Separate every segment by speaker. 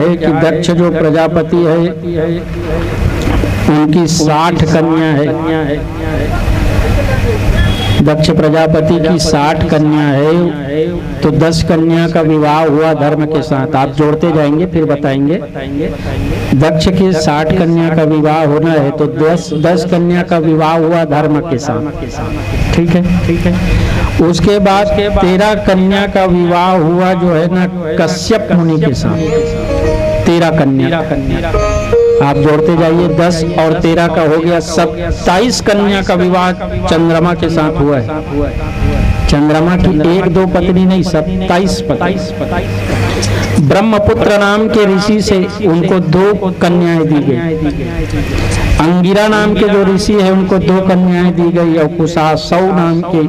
Speaker 1: है कि दक्ष जो प्रजापति है उनकी 60 कन्या है। दक्ष प्रजापति की 60 कन्या है, तो 10 कन्या का विवाह हुआ धर्म के साथ। आप जोड़ते जाएंगे फिर बताएंगे। दक्ष की 60 कन्या का विवाह होना है तो 10 कन्या का विवाह हुआ धर्म के साथ। ठीक है। उसके बाद 13 कन्या का विवाह हुआ जो है ना कश्यप मुनि के साथ। 13 कन्या आप जोड़ते जाइए, 10 और 13 का हो गया 27 कन्या का विवाह चंद्रमा के साथ हुआ है। चंद्रमा की 1-2 पत्नी नहीं, 27 पत्नी। ब्रह्मपुत्र नाम के ऋषि से उनको 2 कन्याएं दी गई। अंगिरा नाम के जो ऋषि है उनको 2 कन्याएं दी गई, और कुशासव नाम के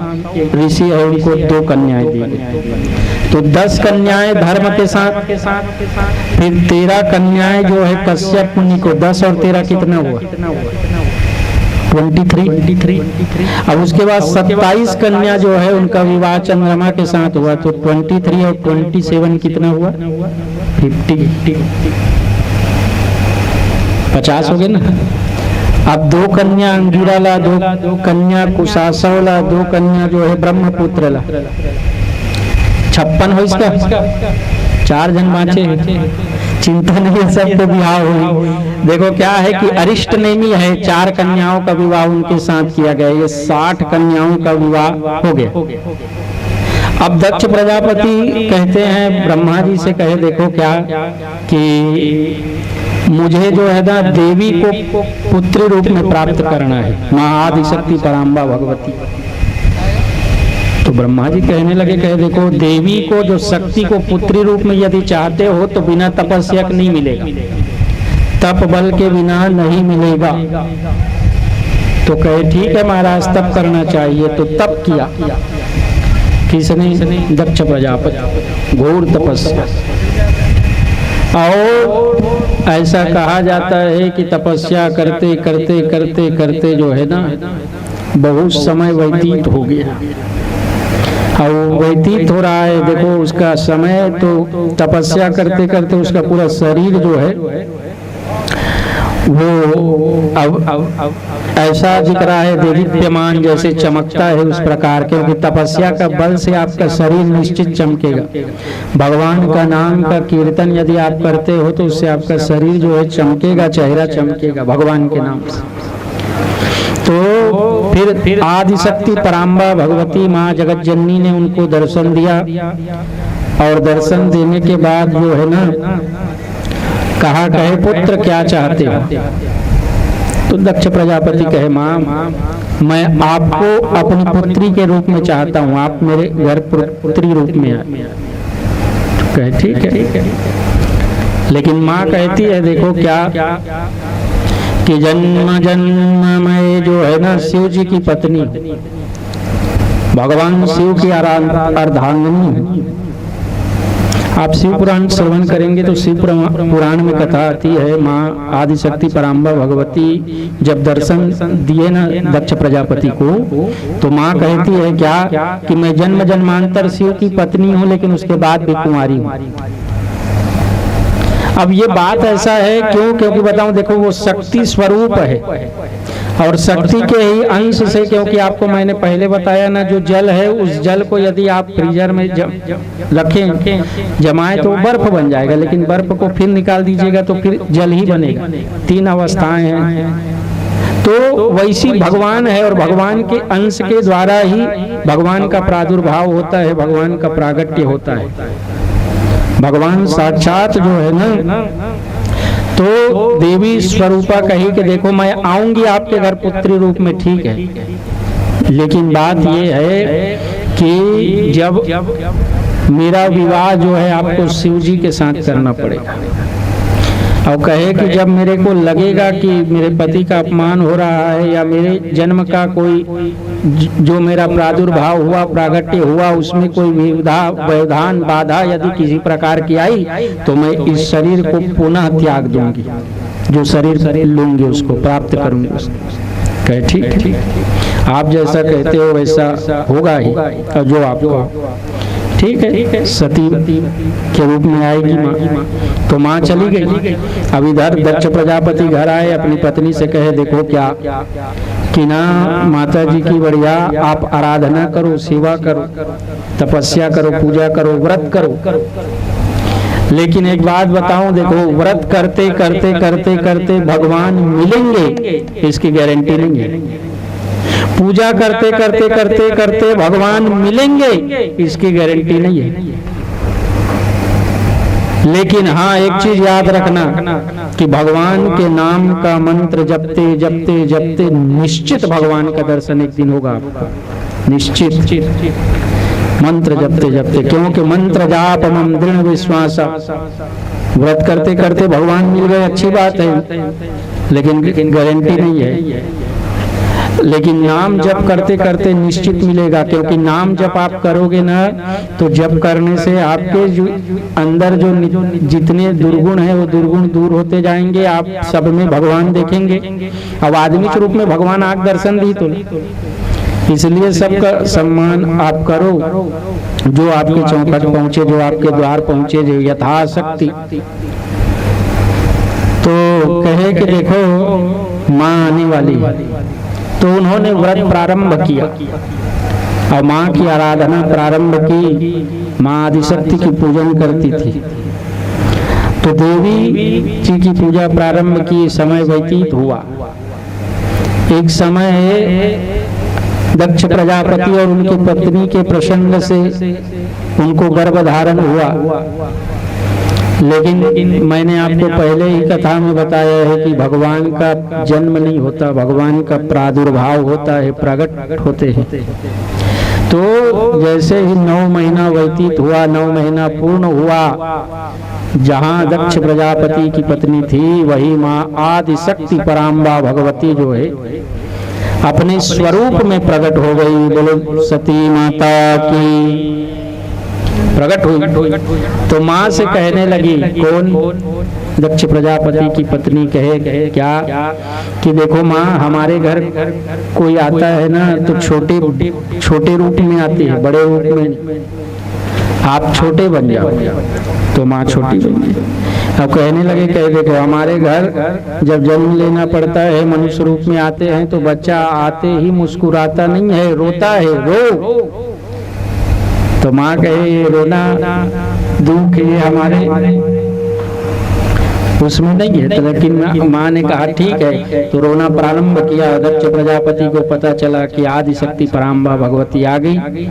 Speaker 1: ऋषि है उनको 2 कन्याएं दी गई। तो 10 कन्याएं धर्म के साथ, फिर 13 कन्याएं जो है कश्यप मुनि को। 10 और 13 कितना हुआ? 23। अब उसके बाद 27 कन्या जो है उनका विवाह चंद्रमा के साथ हुआ, तो 23 और 27 कितना हुआ? 50 हो गए ना। अब 2 कन्या अंगिरा ला, 2 कन्या कुशासव ला, 2 कन्या जो है ब्रह्मपुत्र ला। 56 हो इसका। 4 जन बाँचे, चिंता नहीं, सबको विवाह हुई। देखो क्या है कि अरिष्ट नेमी है, 4 कन्याओं का विवाह उनके साथ किया गया। ये 60 कन्याओं का विवाह हो गया। अब दक्ष प्रजापति कहते हैं ब्रह्मा जी से, कहे देखो क्या कि मुझे जो है ना देवी को पुत्री रूप में प्राप्त करना है, माँ आदिशक्ति पराम्बा भगवती। तो ब्रह्मा जी कहने लगे, कहे देखो देवी को जो शक्ति को पुत्री रूप में यदि चाहते हो तो बिना तपस्या नहीं मिलेगा, तप बल के बिना नहीं मिलेगा। तो कहे ठीक है महाराज, तप करना चाहिए। तो तप किया किसने? दक्ष प्रजापति, घोर तपस्या। और ऐसा कहा जाता है कि तपस्या करते करते करते करते जो है ना बहुत समय व्यतीत हो गया। और व्यतीत हो रहा है, देखो उसका समय तो तपस्या करते करते उसका पूरा शरीर जो है वो अब ऐसा दिख रहा है देदीप्यमान, जैसे चमकता है उस प्रकार, क्योंकि तपस्या का बल से आपका शरीर निश्चित चमकेगा। भगवान का नाम का कीर्तन यदि आप करते हो तो उससे आपका शरीर जो है चमकेगा, चेहरा चमकेगा भगवान के नाम से। तो फिर आदिशक्ति पराम्बा भगवती माँ जगत जननी ने उनको दर्शन दिया, और दर्शन देने के बाद जो है ना कहा, कहे पुत्र क्या चाहते हो? तो दक्ष प्रजापति कहे माँ मैं आपको अपनी पुत्री के रूप में चाहता हूँ, आप मेरे घर पुत्री रूप में आए। तो कहे ठीक है। लेकिन माँ कहती है देखो क्या कि जन्म जन्म में जो है ना शिव जी की पत्नी, भगवान शिव की अर्धांगिनी। आप शिव पुराण श्रवण करेंगे तो शिव पुराण में कथा आती है, माँ आदिशक्ति पराम्बा भगवती जब दर्शन दिए ना दक्ष प्रजापति को, तो माँ कहती है क्या कि मैं जन्म जन्मांतर शिव की पत्नी हूँ, लेकिन उसके बाद भी कुंवारी हूँ। अब ये बात ऐसा है क्यों? क्योंकि बताऊं देखो वो शक्ति स्वरूप है, और शक्ति के ही अंश से, क्योंकि आपको मैंने पहले बताया ना जो जल है उस जल को यदि आप फ्रीजर में रखें जमाएं तो बर्फ बन जाएगा, लेकिन बर्फ को फिर निकाल दीजिएगा तो फिर जल ही बनेगा। 3 अवस्थाएं हैं। तो वैसी भगवान है, और भगवान के अंश के द्वारा ही भगवान का प्रादुर्भाव होता है, भगवान का प्रागट्य होता है। भगवान साक्षात जो है ना, तो देवी स्वरूपा कही कि देखो मैं आऊंगी आपके घर पुत्री रूप में, ठीक है, लेकिन बात ये है कि जब मेरा विवाह जो है आपको शिव जी के साथ करना पड़ेगा। और कहे कि जब मेरे को लगेगा कि मेरे पति का अपमान हो रहा है, या मेरे जन्म का कोई जो मेरा प्रादुर्भाव हुआ, प्रागट्य हुआ, उसमें कोई व्यवधान बाधा यदि किसी प्रकार की आई, तो मैं इस शरीर को पुनः त्याग दूंगी, जो शरीर लूंगी उसको प्राप्त करूंगी। कहे ठीक, आप जैसा कहते हो वैसा होगा ही, और जो आपको ठीक है, सती के रूप में आएगी माँ। तो माँ चली गई। अब इधर दक्ष प्रजापति घर आए, अपनी पत्नी से कहे देखो क्या कि ना माता जी की बढ़िया आप आराधना करो, सेवा करो, तपस्या करो, पूजा करो, व्रत करो। लेकिन एक बात बताऊं, देखो व्रत करते करते करते करते भगवान मिलेंगे इसकी गारंटी नहीं है। पूजा करते करते करते करते भगवान मिलेंगे इसकी गारंटी नहीं है। लेकिन हाँ, एक चीज याद रखना कि भगवान के नाम का मंत्र जपते जपते जपते निश्चित भगवान का दर्शन एक दिन होगा आपका, निश्चित। मंत्र जपते जपते, क्योंकि मंत्र जाप मम दृढ़ विश्वासा। व्रत करते करते भगवान मिल गए, अच्छी बात है, लेकिन गारंटी नहीं है। लेकिन नाम जप करते करते निश्चित मिलेगा, क्योंकि नाम जप आप करोगे ना तो जप करने से आपके जो अंदर जो जितने दुर्गुण है वो दुर्गुण दूर होते जाएंगे। आप सब में भगवान देखेंगे। अब आदमी के रूप में भगवान आंख दर्शन दी तो, इसलिए सबका सम्मान आप करो, जो आपके चौखट पहुंचे, जो आपके द्वार पहुंचे, जो यथाशक्ति। तो कहे कि देखो माँ आने वाली है, तो उन्होंने व्रत प्रारंभ किया और माँ की आराधना प्रारंभ की। माँ आदिशक्ति की पूजन करती थी, तो देवी जी की पूजा प्रारंभ की। समय व्यतीत हुआ। एक समय दक्ष प्रजापति और उनकी पत्नी के प्रसंग से उनको गर्भधारण हुआ। लेकिन मैंने आपको पहले ही कथा में बताया है कि भगवान का जन्म नहीं होता, भगवान का प्रादुर्भाव होता है, प्रकट होते हैं। तो जैसे ही 9 महीना व्यतीत हुआ, 9 महीना पूर्ण हुआ, जहाँ दक्ष प्रजापति की पत्नी थी वही माँ आदिशक्ति पराम्बा भगवती जो है अपने स्वरूप में प्रकट हो गई। बोलो सती माता की प्रकट हुई। तो माँ से कहने लगी, कौन? दक्ष प्रजापति की पत्नी कहे क्या कि देखो माँ, हमारे घर कोई आता है ना तो छोटे रूप में आती है, बड़े रूप में। आप छोटे बन जाओ। तो माँ छोटी बन गई। अब कहने लगे, कह देखो हमारे घर जब जन्म लेना पड़ता है, मनुष्य रूप में आते हैं तो बच्चा आते ही मुस्कुराता नहीं है, रोता है, रो। तो माँ कहे ये रोना दुख ये हमारे उसमें नहीं है। तो लेकिन माँ ने कहा ठीक है, तो रोना प्रारंभ किया। दक्ष प्रजापति को पता चला कि आदिशक्ति पराम्बा भगवती आ गई।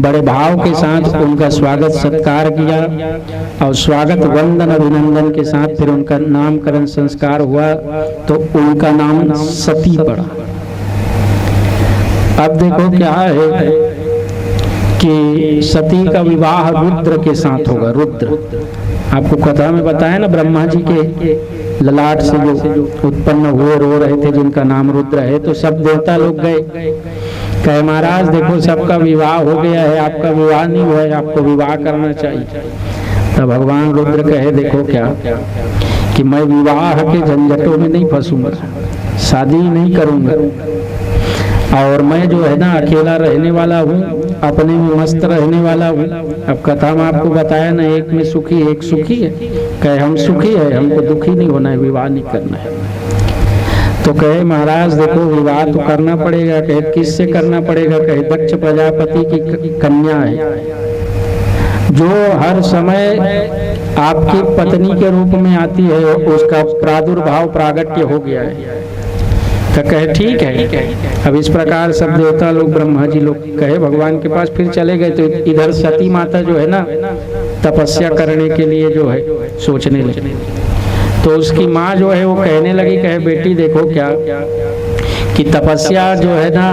Speaker 1: बड़े भाव के साथ उनका स्वागत सत्कार किया और स्वागत वंदन अभिनंदन के साथ फिर उनका नामकरण संस्कार हुआ, तो उनका नाम सती पड़ा। अब देखो क्या है कि सती का विवाह रुद्र के साथ होगा। रुद्र आपको कथा में बताया ना, ब्रह्मा जी के ललाट से जो उत्पन्न हुए, रो रहे थे, जिनका नाम रुद्र है। तो सब देवता लोग गए, कहे महाराज देखो सबका विवाह हो गया है, आपका विवाह नहीं हुआ है, आपको विवाह करना चाहिए। तो भगवान रुद्र कहे देखो क्या कि मैं विवाह के झंझटों में नहीं फंसूंगा, शादी नहीं करूंगा, और मैं जो है ना अकेला रहने वाला हूँ, अपने में मस्त रहने वाला हूँ। अब कथा में आपको बताया ना, एक में सुखी एक सुखी है। कहे हम सुखी है, हमको दुखी नहीं होना है, विवाह नहीं करना है। तो कहे महाराज देखो विवाह तो करना पड़ेगा। कहे किससे करना पड़ेगा? कहे दक्ष प्रजापति की कन्या है, जो हर समय आपकी पत्नी के रूप में आती है, उसका प्रादुर्भाव प्रागट्य हो गया है। तो कहे ठीक है। अब इस प्रकार सब देवता लोग, ब्रह्मा जी लोग कहे भगवान के पास फिर चले गए। तो इधर सती माता जो है ना तपस्या करने के लिए जो है सोचने लगी। तो उसकी माँ जो है वो कहने लगी, कहे बेटी देखो क्या कि तपस्या जो है ना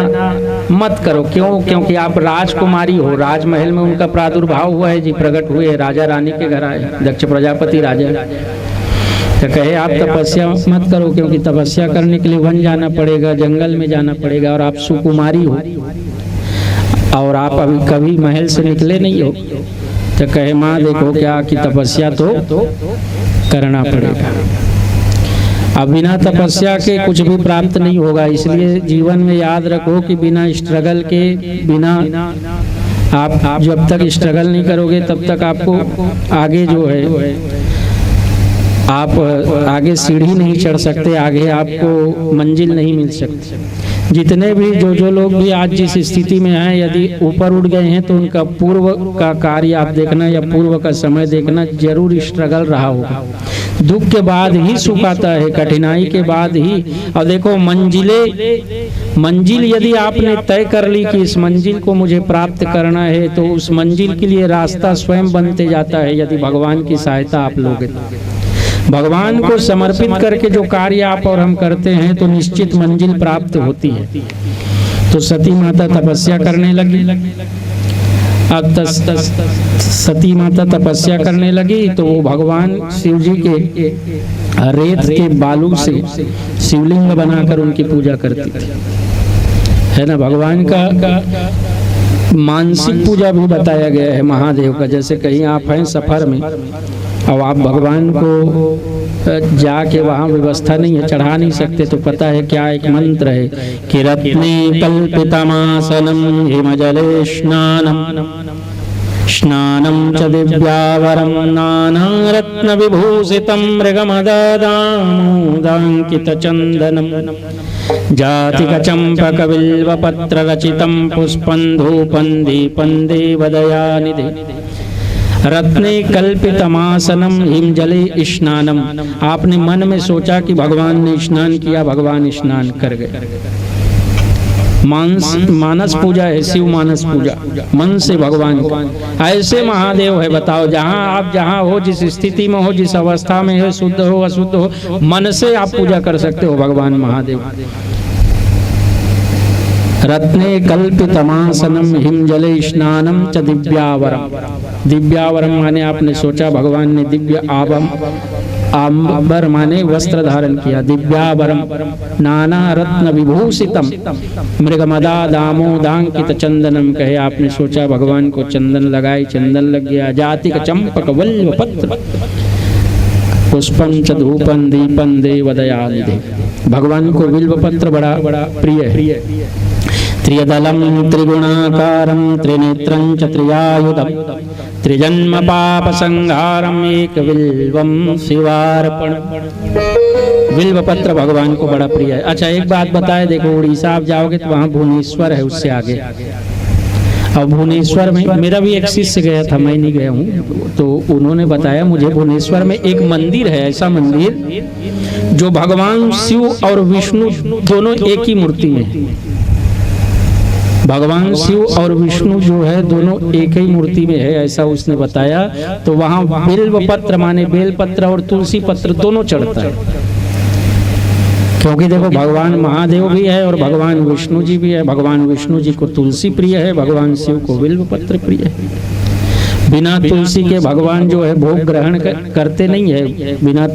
Speaker 1: मत करो। क्यों? क्योंकि आप राजकुमारी हो, राजमहल में उनका प्रादुर्भाव हुआ है जी, प्रकट हुए, राजा रानी के घर आए, दक्ष प्रजापति राजा। तो कहे आप तपस्या मत करो, क्योंकि तपस्या करने के लिए वन जाना पड़ेगा, जंगल में जाना पड़ेगा, और आप सुकुमारी हो और आप अभी कभी महल से निकले नहीं हो। तो कहे माँ देखो क्या कि तपस्या तो करना पड़ेगा। अब बिना तपस्या के कुछ भी प्राप्त नहीं होगा। इसलिए जीवन में याद रखो कि बिना स्ट्रगल के, बिना आप जब तक स्ट्रगल नहीं करोगे तब तक आपको आगे जो है आप आगे सीढ़ी नहीं चढ़ सकते, आगे आपको मंजिल नहीं मिल सकती। जितने भी जो लोग भी आज जिस स्थिति में हैं, यदि ऊपर उठ गए हैं तो उनका पूर्व का कार्य आप देखना या पूर्व का समय देखना, जरूर स्ट्रगल रहा होगा। दुख के बाद ही सुख आता है, कठिनाई के बाद ही। और देखो मंजिल यदि आपने तय कर ली कि इस मंजिल को मुझे प्राप्त करना है, तो उस मंजिल के लिए रास्ता स्वयं बनते जाता है यदि भगवान की सहायता आप लोगे। भगवान को समर्पित करके जो कार्य आप और हम करते हैं तो निश्चित मंजिल प्राप्त होती है। तो सती माता तपस्या करने लगी। अब सती माता तपस्या करने लगी तो वो भगवान शिव जी के रेत के बालू से शिवलिंग बनाकर उनकी पूजा करती थी, है ना। भगवान का मानसिक पूजा भी बताया गया है महादेव का। जैसे कहीं आप हैं सफर में और आप भगवान को जाके वहाँ व्यवस्था नहीं है, चढ़ा नहीं सकते, तो पता है क्या एक मंत्र है कि रत्ने कल्पितमासनम हिमजले स्नानं च दिव्यावरं नानारत्न विभूषितं मृगमदादामोदाङ्कितचन्दनं जातिकचम्पकबिल्वपत्ररचितं पुष्पं धूपं दीपं देवदयानिधे रत्ने कल्पितमासनम हिमजले स्नानम। आपने मन में सोचा कि भगवान ने स्नान किया, भगवान स्नान कर गए। मानस पूजा है, शिव मानस पूजा, मन से भगवान का। ऐसे महादेव है, बताओ जहाँ हो, जिस स्थिति में हो, जिस अवस्था में हो, शुद्ध हो अशुद्ध हो, मन से आप पूजा कर सकते हो भगवान महादेव। रत्ने कल्पितमासनम हिमजले स्नानम च दिव्यावरम। दिव्यावरम माने आपने सोचा भगवान ने दिव्य आंबर माने वस्त्र धारण किया। दिव्यावरम नाना रत्न विभूषितम मृगमदा दामोदांकित चंदनम, कहे आपने सोचा भगवान को चंदन लगाए, चंदन लग गया। जातिक चंपक वल्लभ पत्र पुष्पं च धूपं दीपं देवदयानिधे। भगवान को बिल्व पत्र बड़ा प्रिय है। त्रियदलं त्रिगुणाकारं त्रिनेत्रं च त्रियायुधं त्रिजन्म पाप संहारम एकबिल्वं शिवार्पणम्। बिल्व पत्र भगवान को बड़ा प्रिय है। अच्छा एक बात बताए, देखो उड़ीसा आप जाओगे तो वहाँ भुवनेश्वर है, उससे आगे। और भुवनेश्वर में मेरा भी एक शिष्य गया था, मैं नहीं गया हूँ, तो उन्होंने बताया मुझे भुवनेश्वर में एक मंदिर है, ऐसा मंदिर जो भगवान शिव और विष्णु दोनों एक ही मूर्ति में है। भगवान शिव और विष्णु जो है दोनों एक ही मूर्ति में है, ऐसा उसने बताया। तो वहाँ बिल्व पत्र माने बेल पत्र और तुलसी पत्र दोनों चढ़ता है, क्योंकि देखो भगवान महादेव भी है और भगवान विष्णु जी भी है। भगवान विष्णु जी को तुलसी प्रिय है, भगवान शिव को बिल्व पत्र प्रिय है। बिना तुलसी के भगवान जो है भोग ग्रहण करते नहीं है। बिना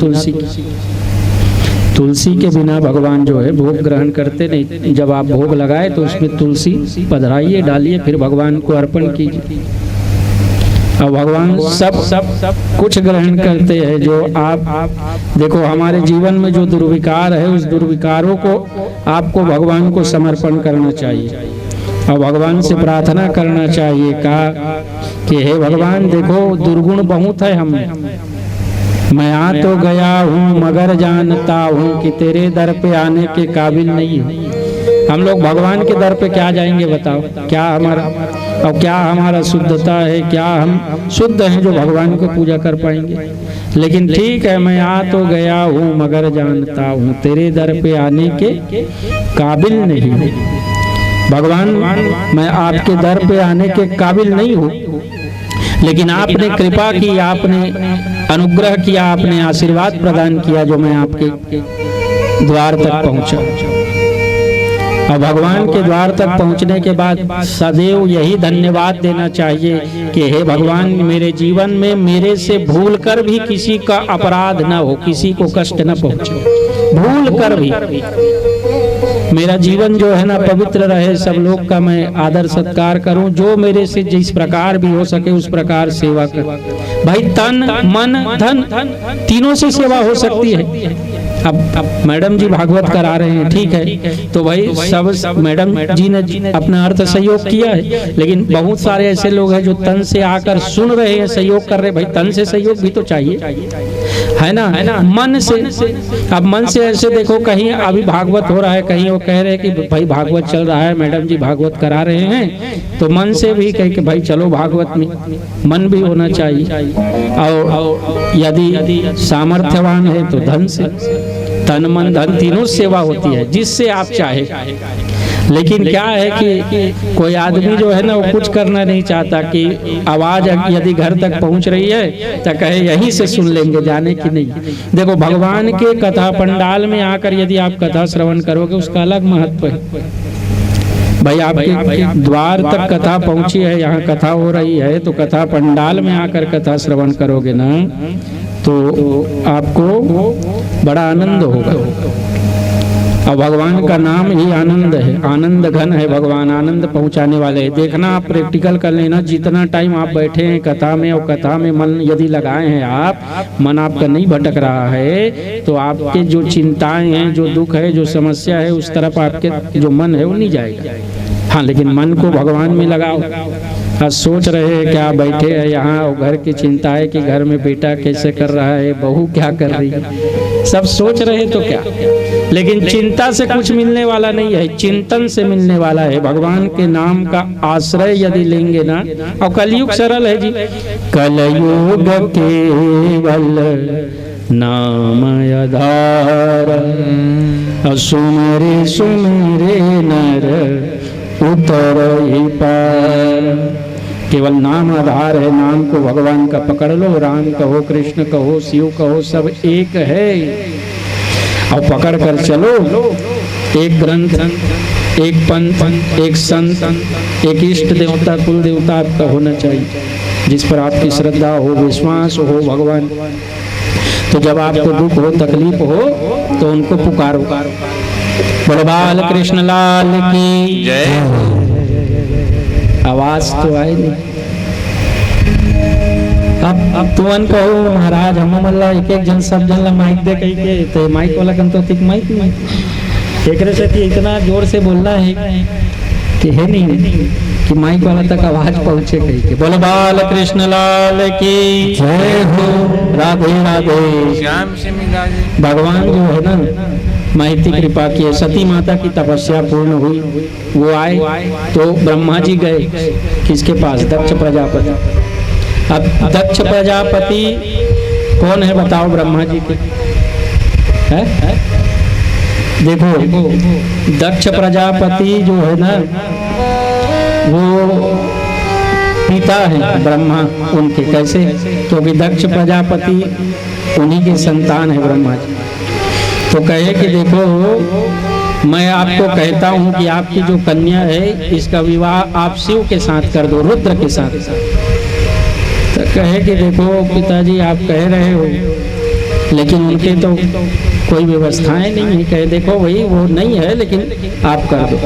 Speaker 1: तुलसी के बिना भगवान जो है भोग ग्रहण करते नहीं। जब आप भोग लगाए तो उसमें तुलसी पधराइए, डालिए, फिर भगवान को अर्पण कीजिए। और भगवान सब कुछ ग्रहण करते हैं। जो आप देखो हमारे जीवन में जो दुर्विकार है, उस दुर्विकारों को आपको भगवान को समर्पण करना चाहिए और भगवान से प्रार्थना करना चाहिए कि हे भगवान, देखो दुर्गुण बहुत है हम में, मैं आ तो गया हूँ मगर जानता हूँ कि तेरे दर पे आने के काबिल नहीं हूँ। हम लोग भगवान के दर पे क्या जाएंगे बताओ? क्या हमारा शुद्धता है? क्या हम शुद्ध हैं जो भगवान को पूजा कर पाएंगे? लेकिन ठीक है, मैं आ तो गया हूँ मगर जानता हूँ तेरे दर पे आने के काबिल नहीं हूँ। भगवान, मैं आपके दर पे आने के काबिल नहीं हूँ, लेकिन आपने कृपा की, आपने अनुग्रह किया, आपने आशीर्वाद प्रदान किया जो मैं आपके द्वार तक पहुंचा। और भगवान के द्वार तक पहुंचने के बाद सदैव यही धन्यवाद देना चाहिए कि हे भगवान, मेरे जीवन में मेरे से भूल कर भी किसी का अपराध न हो, किसी को कष्ट न पहुंचे, भूल कर भी मेरा जीवन जो है ना पवित्र रहे, सब लोग का मैं आदर सत्कार करूं, जो मेरे से जिस प्रकार भी हो सके उस प्रकार सेवा कर। भाई तन मन धन तीनों से सेवा हो सकती है, अब मैडम जी भागवत करा रहे हैं, ठीक है, तो भाई सब मैडम जी ने अपना अर्थ सहयोग किया है, लेकिन बहुत सारे ऐसे लोग हैं जो तन से आकर सुन रहे हैं, सहयोग कर रहे हैं। भाई तन से सहयोग भी तो चाहिए, है ना, मन से। अब मन से ऐसे देखो, कहीं अभी भागवत हो रहा है, कहीं वो कह रहे हैं कि भाई भागवत चल रहा है, मैडम जी भागवत करा रहे हैं, तो मन से भी कह के भाई चलो भागवत में, मन भी होना चाहिए। और यदि सामर्थ्यवान है तो धन से, तन मन धन तीनों सेवा होती है, जिससे आप चाहे। लेकिन क्या है कि कोई आदमी जो है ना, वो कुछ करना नहीं चाहता कि आवाज यदि घर तक पहुंच रही है तो कहे यहीं से सुन लेंगे, जाने की नहीं। देखो भगवान के कथा पंडाल में आकर यदि आप कथा श्रवण करोगे, उसका अलग महत्व है। भाई आपके द्वार तक कथा पहुंची है, यहाँ कथा हो रही है, तो कथा पंडाल में आकर कथा श्रवण करोगे ना, तो आपको बड़ा आनंद होगा। और भगवान का नाम ही आनंद है, आनंद घन है भगवान, आनंद पहुंचाने वाले हैं। देखना, आप प्रैक्टिकल कर लेना, जितना टाइम आप बैठे हैं कथा में, और कथा में मन यदि लगाए हैं आप, मन आपका नहीं भटक रहा है, तो आपके जो चिंताएं हैं, जो दुख है, जो समस्या है, उस तरफ आपके जो मन है वो नहीं जाएगा। हाँ, लेकिन मन को भगवान में लगाओ। आज सोच रहे हैं क्या बैठे हैं यहाँ, और घर की चिंता है कि घर में बेटा कैसे कर रहा है, बहू क्या कर रही है, सब सोच रहे तो क्या। लेकिन चिंता से कुछ मिलने वाला नहीं है, चिंतन से मिलने वाला है। भगवान के नाम का आश्रय यदि लेंगे ना, और कलयुग सरल है जी, कलयुग केवल नाम आधार, सुमेरे सुमेरे नर उतर ही पार। केवल नाम आधार है, नाम को भगवान का पकड़ लो, राम कहो, कृष्ण कहो, शिव कहो, सब एक है, और पकड़ कर चलो। एक ग्रंथ, एक पंथ, एक संत, एक इष्ट देवता, कुल देवता आपका होना चाहिए, जिस पर आपकी श्रद्धा हो, विश्वास हो भगवान। तो जब आपको दुख हो, तकलीफ हो, तो उनको पुकारो। बोलो बाल कृष्ण लाल की जय। आवाज तो आई नहीं। अब तुमन कहो महाराज, हम मल्ला एक एक जन सब जन ला माइक दे कही के, तो माइक वाला कन तो ठीक माइक नहीं एक से कि इतना जोर से बोलना है कि है नहीं कि माइक वाला तक आवाज पहुंचे कही के। बोलो बाल कृष्ण लाल की जय हो, राधे राधे श्याम से मिला। भगवान जो है ना, महती कृपा की है, सती माता की तपस्या पूर्ण हुई, वो आए तो ब्रह्मा जी गए किसके पास, दक्ष प्रजापति। अब दक्ष प्रजापति कौन है बताओ ब्रह्मा जी के? है? देखो दक्ष प्रजापति जो है ना, वो पिता है ब्रह्मा उनके। कैसे? क्योंकि दक्ष प्रजापति उन्हीं के संतान है ब्रह्मा जी। तो कहे कि देखो मैं आपको कहता हूँ कि आपकी जो कन्या है, इसका विवाह आप शिव के साथ कर दो, रुद्र के साथ। तो कहे कि देखो पिताजी आप कह रहे हो, लेकिन उनके तो कोई व्यवस्थाएं नहीं है। कहे देखो भाई वो नहीं है, लेकिन आप कर दो।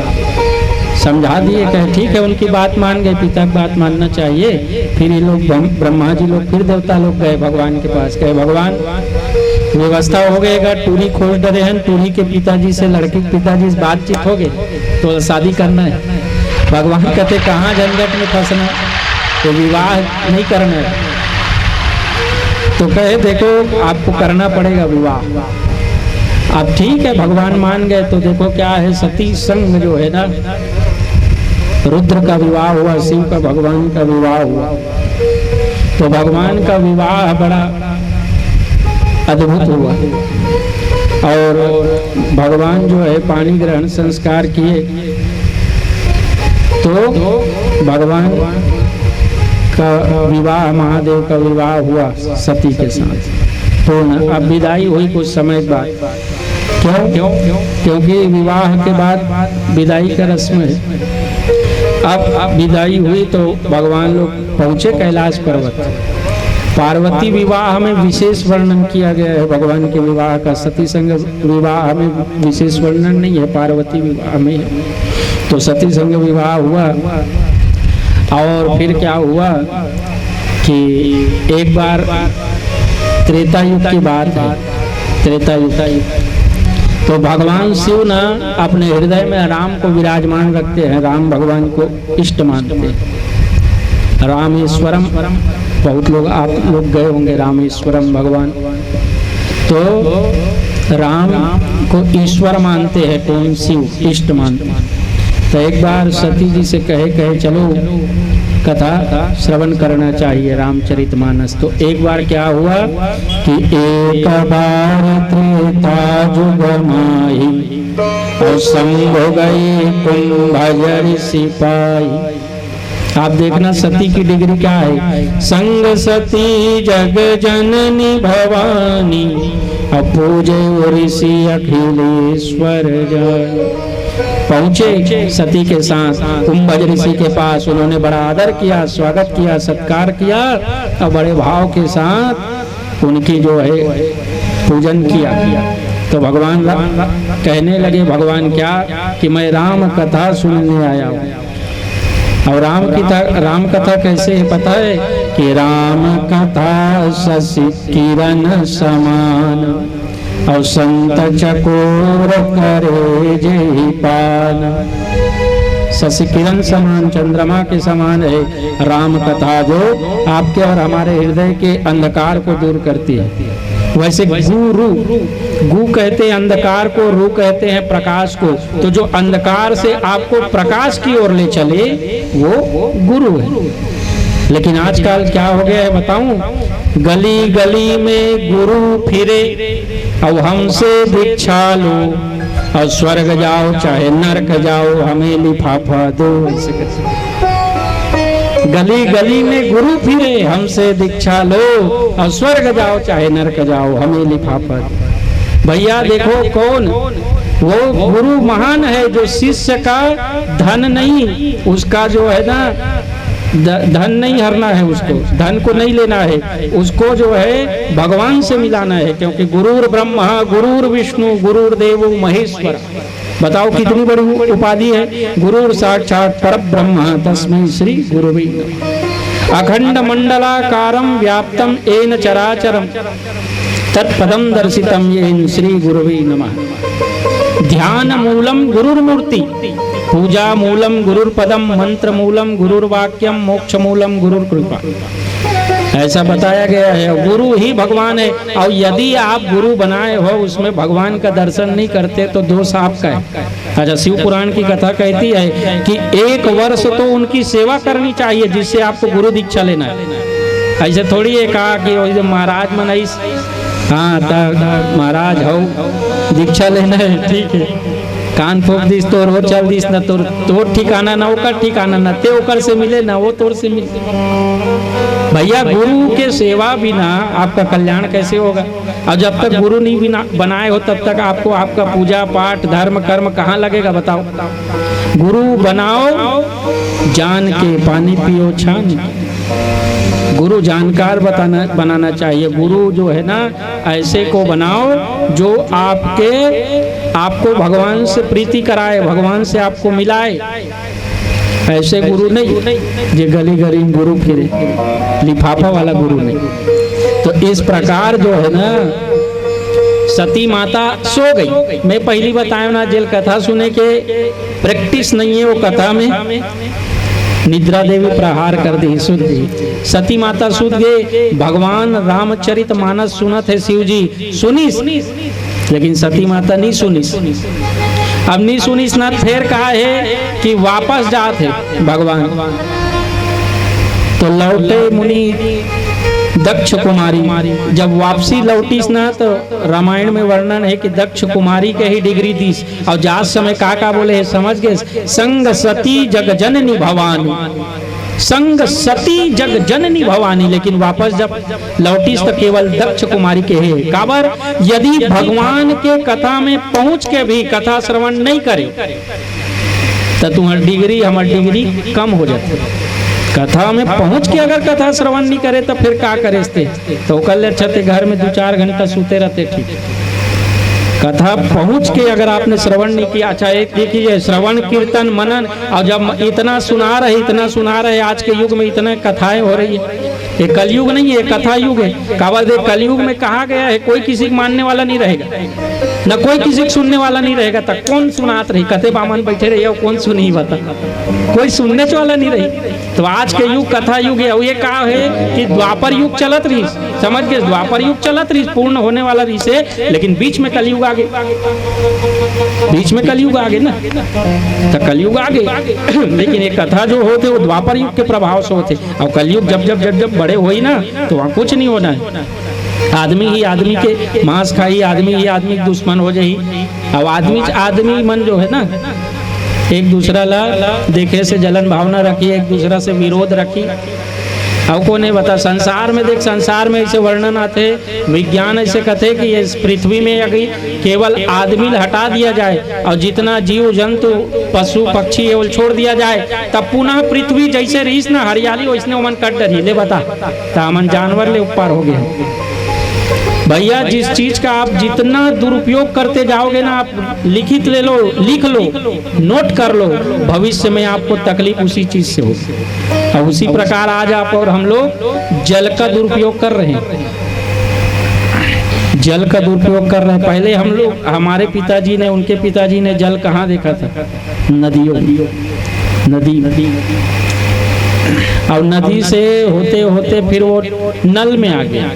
Speaker 1: समझा दिए, कहे ठीक है, उनकी बात मान गए, पिता की बात मानना चाहिए। फिर ये लोग ब्रह्मा जी लोग, फिर देवता लोग गए भगवान के पास। कहे भगवान व्यवस्था हो गएगा, टूरी खोज डरे हैं, टूरी के पिताजी से लड़के के पिताजी से बातचीत हो गए तो शादी करना है। भगवान कहते कहाँ झंझट में फंसना, तो विवाह नहीं करना है। तो कहे देखो आपको करना पड़ेगा विवाह। अब ठीक है, भगवान मान गए। तो देखो क्या है, सती संग जो है ना, रुद्र का विवाह हुआ, शिव का भगवान का विवाह हुआ। तो भगवान का विवाह बड़ा अद्भुत हुआ, और भगवान जो है पानी ग्रहण संस्कार किए, तो भगवान का विवाह, महादेव का विवाह हुआ सती के साथ पूर्ण। अब विदाई हुई कुछ समय बाद। क्यों? क्योंकि विवाह के बाद विदाई का रस्म है। अब विदाई हुई तो भगवान लोग पहुंचे कैलाश पर्वत। पार्वती विवाह में विशेष वर्णन किया गया है भगवान के विवाह का। सती संग विवाह में विशेष वर्णन नहीं है, पार्वती विवाह में है। तो सती संग विवाह हुआ, और फिर क्या हुआ कि एक बार त्रेता युग की बात है। त्रेता युग तो भगवान शिव ना अपने हृदय में राम को विराजमान रखते हैं, राम भगवान को इष्ट मानते हैं। रामेश्वरम, बहुत लोग आप लोग गए होंगे रामेश्वरम भगवान, तो राम को ईश्वर मानते हैं, कौन शिव इष्ट मानते हैं। तो एक बार सती जी से कहे चलो कथा श्रवण करना चाहिए रामचरितमानस। तो एक बार क्या हुआ कि एक बार त्रेता जुग माही और संग हो गई कुंभजर सिपाही। आप देखना सती की डिग्री क्या है, संग सती जग जननी भवानी अपूजे ऋषि अखिलेश्वर जय। पहुंचे सती के साथ कुंभज ऋषि के पास, उन्होंने बड़ा आदर किया, स्वागत किया, सत्कार किया और बड़े भाव के साथ उनकी जो है पूजन किया। तो भगवान कहने लगे, भगवान क्या कि मैं राम कथा सुनने आया हूँ। और राम कथा कैसे है पता है कि राम कथा शशि किरण समान और संत चकोर करे जय पान। शशि किरण समान, चंद्रमा के समान है राम कथा, जो आपके और हमारे हृदय के अंधकार को दूर करती है। वैसे गु कहते हैं अंधकार को, रू कहते हैं प्रकाश को। तो जो अंधकार से आपको प्रकाश की ओर ले चले वो गुरु है। लेकिन आजकल क्या हो गया है बताऊं, गली गली में गुरु फिरे और हमसे दीक्षा लो और स्वर्ग जाओ चाहे नरक जाओ हमें लिफाफा दो। गली गली में गुरु फिरे, हमसे दीक्षा लो और स्वर्ग जाओ चाहे नरक जाओ हमें लिफाफा दो। भैया देखो कौन वो गुरु महान है जो शिष्य का धन नहीं, उसका जो है ना धन नहीं हरना है, उसको धन को नहीं लेना है, उसको जो है भगवान से मिलाना है। क्योंकि गुरुर ब्रह्मा गुरुर विष्णु गुरुर देवो महेश्वर। बताओ कितनी बड़ी उपाधि है, गुरुर साक्षात परब्रह्म तस्मै श्री गुरुवे नमः। अखंड मंडलाकारं व्याप्तम येन चराचरम तत्पदम दर्शितम येन श्री गुरुवे नमः। ध्यान मूलम गुरुर्मूर्ति, पूजा मूलम गुरुर्पदम, मंत्र मूलम गुरुर्वाक्यम, मोक्ष मूलम गुरुर्कृपा। ऐसा बताया गया है, गुरु ही भगवान है। और यदि आप गुरु बनाए हो उसमें भगवान का दर्शन नहीं करते तो दोष आपका है। अच्छा, शिव पुराण की कथा कहती है कि 1 वर्ष तो उनकी सेवा करनी चाहिए जिससे आपको गुरु दीक्षा लेना है। ऐसे थोड़ी है कहा कि महाराज मनाई, हाँ महाराज हो दीक्षा लेना है, ठीक है, कान फूक दिस तोर हो चल दिस न तोर ठिकाना ना ओकर ठिकाना ना ते ओकर से मिले ना वो तोर से मिले। भैया गुरु के सेवा बिना आपका कल्याण कैसे होगा? और जब तक गुरु नहीं बिना बनाए हो तब तक आपको आपका पूजा पाठ धर्म कर्म कहाँ लगेगा बताओ? गुरु बनाओ जान के पानी पियो छान। गुरु जानकार बनाना चाहिए। गुरु जो है ना ऐसे को बनाओ जो आपको भगवान से प्रीति कराए, भगवान से आपको मिलाए। ऐसे गुरु नहीं जो गली गली गुरु फिरे, लिफाफा वाला गुरु नहीं। तो इस प्रकार जो है ना सती माता सो गई। मैं पहली बताया ना जेल कथा सुने के प्रैक्टिस नहीं है वो कथा में, निद्रा देवी प्रहार कर दी, सुध दी। सती माता सुध गए, भगवान रामचरित मानस सुनत है शिव जी सुनीस, लेकिन सती माता नहीं सुनीस। अब नहीं सुनीस ना, फिर कहा है कि वापस जाते भगवान। तो लौटे मुनि दक्ष कुमारी, जब वापसी लौटीस ना तो रामायण में वर्णन है कि दक्ष कुमारी के ही डिग्री दीस। और जात समय का बोले है समझ गए, संग सती जग जननी भवानी, संग सती जग जननी भवानी। लेकिन वापस जब लौटीस तो केवल दक्ष कुमारी के है। काबर यदि भगवान के कथा में पहुंच के भी कथा श्रवण नहीं करे तो तुम्हारी डिग्री हमारी डिग्री कम हो जाती है। कथा में पहुंच के अगर कथा श्रवण नहीं करे तो फिर क्या करे तो कल छते घर में 2-4 घंटा सूते रहते। ठीक, कथा पहुंच के अगर आपने श्रवण नहीं किया। अच्छा एक देखिए श्रवण कीर्तन मनन, और जब इतना सुना रहे आज के युग में इतने कथाएं हो रही है। ये कलयुग नहीं है, कथा युग है। काबा दे कलयुग में कहा गया है कोई किसी को मानने वाला नहीं रहेगा। न कोई किसी को सुनने वाला नहीं रहेगा। तक कौन सुनात रही, कथे बामन बैठे रही और कौन सुनी बता, कोई सुनने वाला नहीं रही। तो आज के युग कथा युग है, ये का है कि द्वापर युग चलत रही, समझ के द्वापर युग चलत रही, पूर्ण होने वाला रही से, लेकिन बीच में कलयुग आगे, बीच में कलयुग आगे ना, तो कलयुग आगे। लेकिन ये कथा जो होते वो द्वापर युग के प्रभाव से होते, और कलयुग जब जब जब जब बड़े हुई ना तो वहाँ कुछ नहीं होना है। आदमी ही आदमी के मांस खाई, आदमी ही आदमी के दुश्मन हो जाई। अब आदमी मन जो है ना, एक दूसरा ला देखे से जलन भावना रखी, एक दूसरा से विरोध रखी। अब को नहीं बता, संसार में देख, संसार में ऐसे वर्णन आते, विज्ञान ऐसे कहते कि इस पृथ्वी में अगर केवल आदमी हटा दिया जाए और जितना जीव जंतु पशु पक्षी है वो छोड़ दिया जाए, तब पुनः पृथ्वी जैसे रहीस ना हरियाली वैसने मन कट डरी ले बता, तामन जानवर ले ऊपर हो गए। भैया जिस चीज का आप जितना दुरुपयोग करते जाओगे ना, आप लिखित ले लो, लिख लो, नोट कर लो, भविष्य में आपको तकलीफ उसी चीज से होगी। और उसी प्रकार आज आप और हम लोग जल का दुरुपयोग कर रहे हैं, जल का दुरुपयोग कर रहे हैं। पहले हम लोग, हमारे पिताजी ने, उनके पिताजी ने जल कहाँ देखा था? नदियों, नदी, और नदी से होते होते फिर वो नल में आ गया,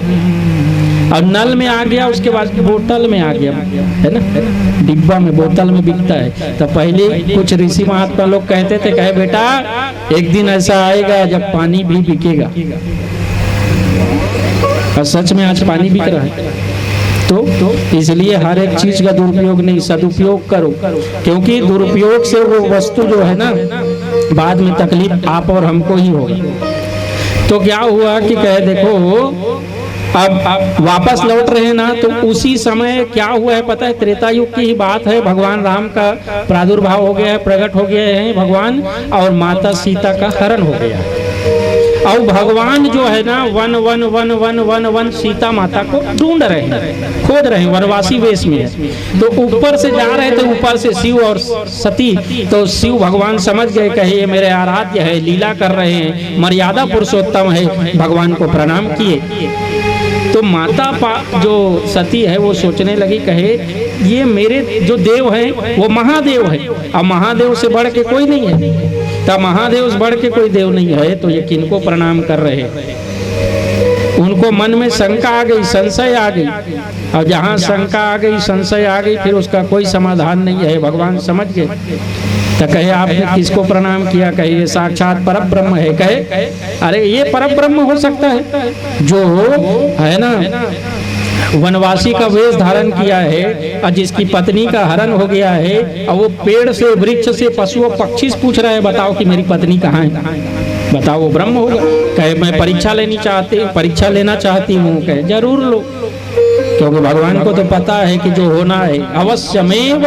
Speaker 1: और नल में आ गया, उसके बाद बोतल में आ गया, है ना, डिब्बा में बोतल में बिकता है। तो पहले कुछ ऋषि महात्मा लोग कहते थे, कहे बेटा एक दिन ऐसा आएगा जब पानी भी बिकेगा, और सच में आज पानी बिक रहा है। तो इसलिए हर एक चीज का दुरुपयोग नहीं, सदुपयोग करो, क्योंकि दुरुपयोग से वो वस्तु जो है ना बाद में तकलीफ आप और हमको ही होगी। तो क्या हुआ कि कहे देखो अब वापस लौट रहे हैं ना, तो उसी समय क्या हुआ है पता है? त्रेता युग की ही बात है। भगवान राम का प्रादुर्भाव हो गया है, प्रकट हो गए हैं भगवान, और माता सीता का हरण हो गया है। और भगवान जो है ना one one one one one one Sita माता को ढूंढ रहे हैं, खोज रहे हैं, वनवासी वेश में है। तो ऊपर से जा रहे थे, ऊपर से शिव और सती, तो शिव भगवान समझ गए, कहे ये मेरे आराध्य है, लीला कर रहे हैं, मर्यादा पुरुषोत्तम है, भगवान को प्रणाम किए। तो माता जो सती है वो सोचने लगी, कहे ये मेरे जो देव हैं वो महादेव है, अब महादेव से बढ़ के कोई नहीं है, तब महादेव से बढ़ के कोई देव नहीं है, तो ये किनको प्रणाम कर रहे हैं? उनको मन में शंका आ गई, संशय आ गई, और जहाँ शंका आ गई, संशय आ गई, फिर उसका कोई समाधान नहीं है। भगवान समझ गए, तो कहे आपने किसको प्रणाम किया? कहे ये साक्षात परब्रह्म है। कहे अरे ये परब्रह्म हो सकता है जो है ना वनवासी का वेश धारण किया है, और जिसकी पत्नी का हरण हो गया है, और वो पेड़ से, वृक्ष से, पशु पक्षी से पूछ रहा है बताओ कि मेरी पत्नी कहाँ है, बताओ, वो ब्रह्म होगा। कहे मैं परीक्षा लेना चाहती हूँ। कहे जरूर लो, क्योंकि भगवान को तो पता है कि जो होना है अवश्यमेव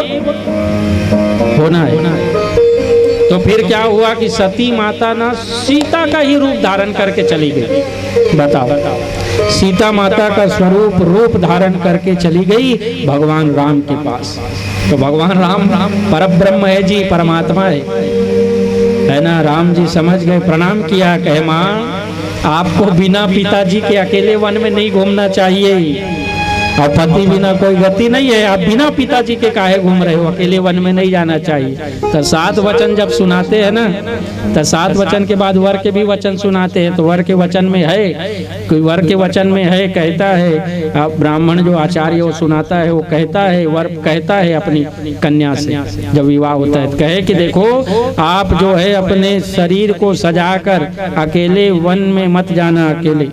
Speaker 1: होना है। तो फिर क्या हुआ कि सती माता ना सीता का ही रूप धारण करके चली गई। बताओ, सीता माता का रूप धारण करके चली गई भगवान राम के पास। तो भगवान राम परब्रह्म है जी, परमात्मा है ना। राम जी समझ गए, प्रणाम किया, कहे माँ आपको बिना पिताजी के अकेले वन में नहीं घूमना चाहिए, और पति बिना कोई गति नहीं है, आप बिना पिताजी के काहे घूम रहे हो, अकेले वन में नहीं जाना चाहिए। तो 7 वचन जब सुनाते हैं ना, तो 7 वचन के बाद वर के भी वचन सुनाते हैं। तो वर के वचन में है, कोई वर के वचन में है, कहता है ब्राह्मण जो आचार्य वो सुनाता है, वो कहता है, वर कहता है अपनी कन्या से जब विवाह होता है, कहे कि देखो आप जो है अपने शरीर को सजाकर अकेले वन में मत जाना अकेले।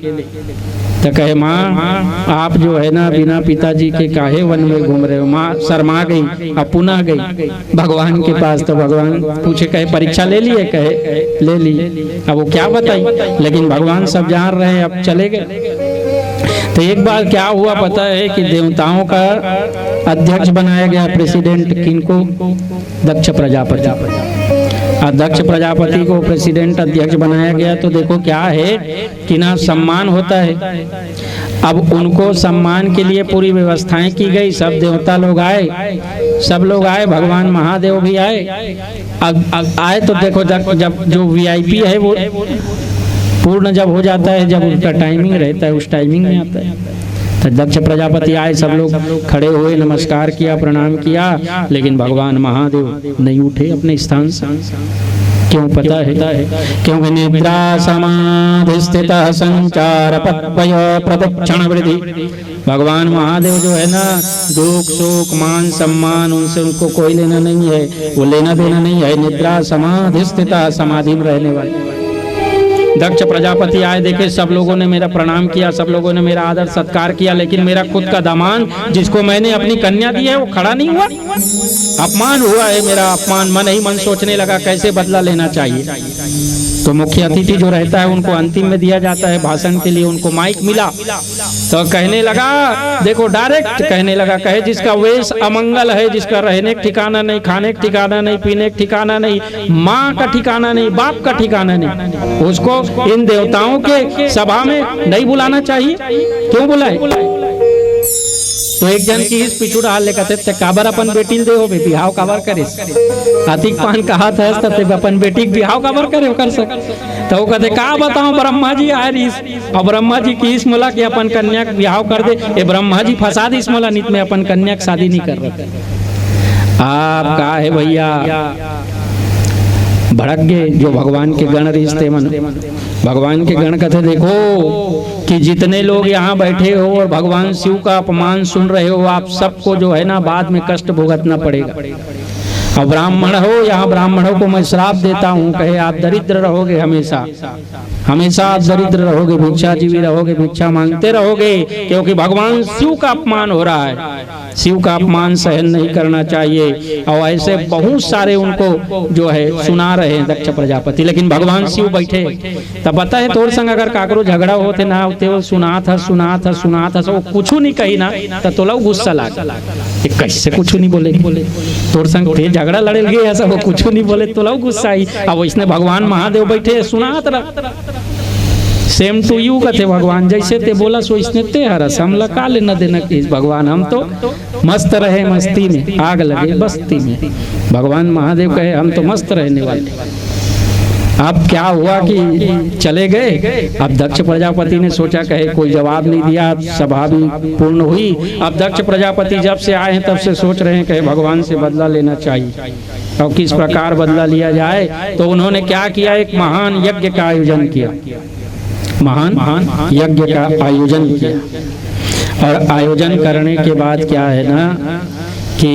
Speaker 1: तो कहे माँ आप जो है ना बिना पिताजी के काहे वन में घूम रहे हो। माँ शर्मा गई, अब पुनः गई भगवान के पास। तो भगवान पूछे, कहे परीक्षा ले लिए? कहे ले ली। अब वो क्या बताई, लेकिन भगवान सब जान रहे, अब चले गए। तो एक बार क्या हुआ पता है कि देवताओं का अध्यक्ष बनाया गया, प्रेसिडेंट किनको? दक्ष प्रजापति। दक्ष प्रजापति को प्रेसिडेंट अध्यक्ष बनाया गया। तो देखो क्या है कि ना सम्मान होता है। अब उनको सम्मान के लिए पूरी व्यवस्थाएं की गई, सब देवता लोग आए, सब लोग आए, भगवान महादेव भी आए। अब आए तो देखो जब जो वीआईपी है वो पूर्ण जब हो जाता है, जब उनका टाइमिंग रहता है उस टाइमिंग में आता है। तो दक्ष प्रजापति आए, सब लोग खड़े हुए, नमस्कार किया, प्रणाम किया, लेकिन भगवान महादेव नहीं उठे अपने स्थान से। क्यों पता है? क्योंकि निद्रा समाधि स्थित संचार पत्वय प्रदक्षिण वृद्धि। भगवान महादेव जो है ना, दुख सुख मान सम्मान उनसे उनको कोई लेना नहीं है, वो लेना देना नहीं है। निद्रा समाधि स्थित, समाधि में रहने वाले। दक्ष प्रजापति आए, देखे सब लोगों ने मेरा प्रणाम किया, सब लोगों ने मेरा आदर सत्कार किया, लेकिन मेरा खुद का दामाद जिसको मैंने अपनी कन्या दी है वो खड़ा नहीं हुआ। अपमान हुआ है मेरा, अपमान। मन ही मन सोचने लगा कैसे बदला लेना चाहिए। तो मुख्य अतिथि जो रहता है उनको अंतिम में दिया जाता है भाषण के लिए, उनको माइक मिला तो कहने लगा, देखो डायरेक्ट कहने लगा, कहे जिसका वेश अमंगल है, जिसका रहने का ठिकाना नहीं, खाने का ठिकाना नहीं, पीने का ठिकाना नहीं, माँ का ठिकाना नहीं, बाप का ठिकाना नहीं, उसको इन देवताओं के सभा में नहीं बुलाना चाहिए। क्यों बुलाए? तो एक जन की इस पिछुड़ हाल ले कहते काबर अपन बेटी दे हो बिहाव काबर करे, हाथी पान कहा था तब अपन बेटी बिहाव काबर करे कर सक। तो वो कहते का बताऊं, ब्रह्मा जी आए रहीस और ब्रह्मा जी की इस मोला कि अपन कन्या का बिहाव कर दे, ये ब्रह्मा जी फंसा दी इस मोला, नित में अपन कन्या की शादी नहीं कर रहे। आप का है भैया, भड़क गए जो भगवान के गण रिश्ते मन। भगवान के गण कहते देखो कि जितने लोग यहाँ बैठे हो और भगवान शिव का अपमान सुन रहे हो, आप सबको जो है ना बाद में कष्ट भुगतना पड़ेगा। और ब्राह्मण हो, यहाँ ब्राह्मणों को मैं श्राप देता हूँ, कहे आप दरिद्र रहोगे, हमेशा हमेशा आप दरिद्र रहोगे, भिक्षाजीवी रहोगे, भिक्षा मांगते रहोगे, क्योंकि भगवान शिव का अपमान हो रहा है। शिव का अपमान सहन नहीं करना चाहिए। और ऐसे बहुत सारे उनको जो है सुना रहे हैं दक्ष प्रजापति, लेकिन भगवान शिव बैठे। तब पता है तोर संग अगर काकरो झगड़ा होते ना होते, वो सुना था वो कुछ नहीं कही ना, तो तोला गुस्सा लाग कैसे कुछ नहीं बोले, तोर संग झगड़ा लड़े गए ऐसा, वो कुछ नहीं बोले तोला गुस्सा आई। अब इसने भगवान महादेव बैठे सुनात रहा, सेम टू यू कहते भगवान, जैसे ते बोला सो इसने ते हरस, हम लगा लेना देना कि भगवान हम तो मस्त रहे, मस्ती में आग लगे बस्ती में। भगवान महादेव कहे हम तो मस्त रहने वाले। अब क्या हुआ कि चले गए। अब दक्ष प्रजापति ने सोचा, कहे कोई जवाब नहीं दिया, सभा भी पूर्ण हुई। अब दक्ष प्रजापति जब से आए हैं तब से सोच रहे हैं कि भगवान से बदला लेना चाहिए और किस प्रकार बदला लिया जाए। तो उन्होंने क्या किया, एक महान यज्ञ का आयोजन किया, महान यज्ञ का आयोजन किया। और आयोजन करने के बाद क्या है ना कि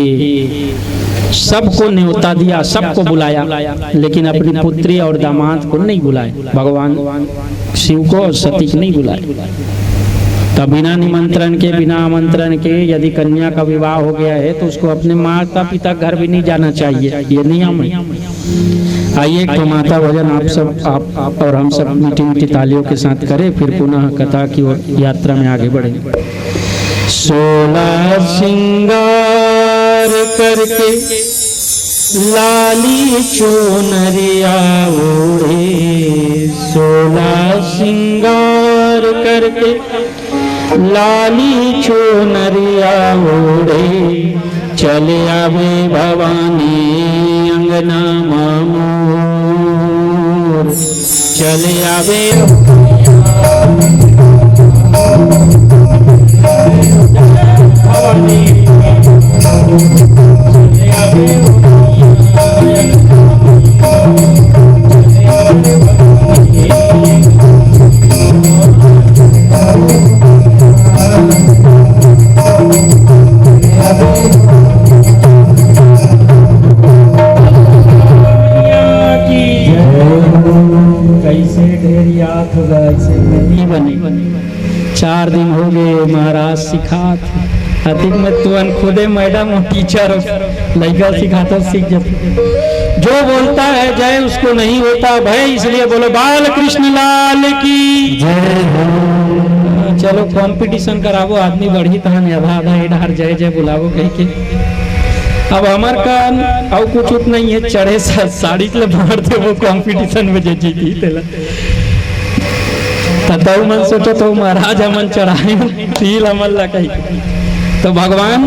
Speaker 1: सबको न्योता दिया, सबको बुलाया, लेकिन अपनी पुत्री और दामाद को नहीं बुलाए। भगवान शिव को और सती को नहीं बुलाए। तब बिना निमंत्रण के, बिना आमंत्रण के यदि कन्या का विवाह हो गया है तो उसको अपने माता पिता घर भी नहीं जाना चाहिए, ये नियम है। आइए तो माता भजन आप सब आप और हम सब मीठी मीठी तालियों के साथ करें, फिर पुनः कथा की ओर यात्रा में आगे बढ़ेंगे। 16 श्रृंगार करके लाली चुनरिया ओढ़े, 16 श्रृंगार करके लाली चुनरिया ओढ़े, चले आवे भवानी अंगना मामोर, चले आवे भवानी, चले आवे कैसे ढेर याद होगा, ऐसे नहीं बने। 4 दिन हो गए महाराज सिखात, अधिक में तुअन खुदे मैडम और टीचर लड़का सिखाता सीख जाते। जो बोलता है जय उसको नहीं होता भय, इसलिए बोलो बाल कृष्ण लाल की जय। चलो कंपटीशन करावो, आदमी बढ़ी तहन आधा आधा इधर जय जय बुलावो कह के। अब हमार कान और कुछ उत नहीं है, चढ़े साड़ी ले मार दे वो कंपटीशन में जे जीती तेला। तब मन सोचो तो महाराज हमन चढ़ाए तिल हमन ला कही। तो भगवान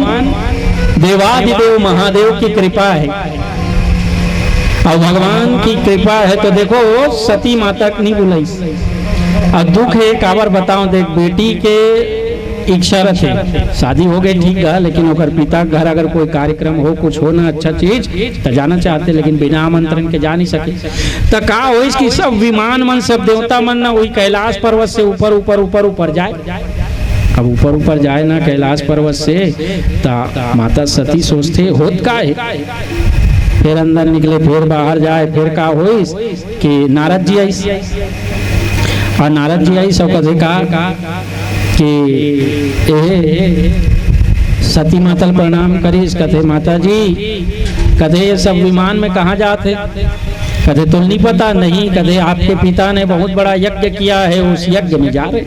Speaker 1: देवादिदेव महादेव की कृपा है, और भगवान की कृपा है तो देखो सती माता नहीं बुलाई। और दुख है काबर बताओ, देख बेटी के इच्छा रखे, शादी हो गई ठीक है, लेकिन ओकर पिता घर अगर कोई कार्यक्रम हो, कुछ हो ना अच्छा चीज तो जाना चाहते, लेकिन बिना आमंत्रण के जा नहीं सके। तो का हो इसकी सब विमान मन सब देवता मन ना वही कैलाश पर्वत से ऊपर ऊपर ऊपर ऊपर जाए। अब ऊपर ऊपर जाए ना कैलाश पर्वत से, तो माता सती सोचते होत का है, फिर अंदर निकले, फिर बाहर जाए, फिर का हो कि नारद जी आई, और नारद जी आई सब कहे कहा कि सती माता प्रणाम करीस। कथे माता जी, कथे ये सब विमान में कहाँ जाते? कथे तो नहीं पता, नहीं कथे आपके पिता ने बहुत बड़ा यज्ञ किया है, उस यज्ञ में जा रहे।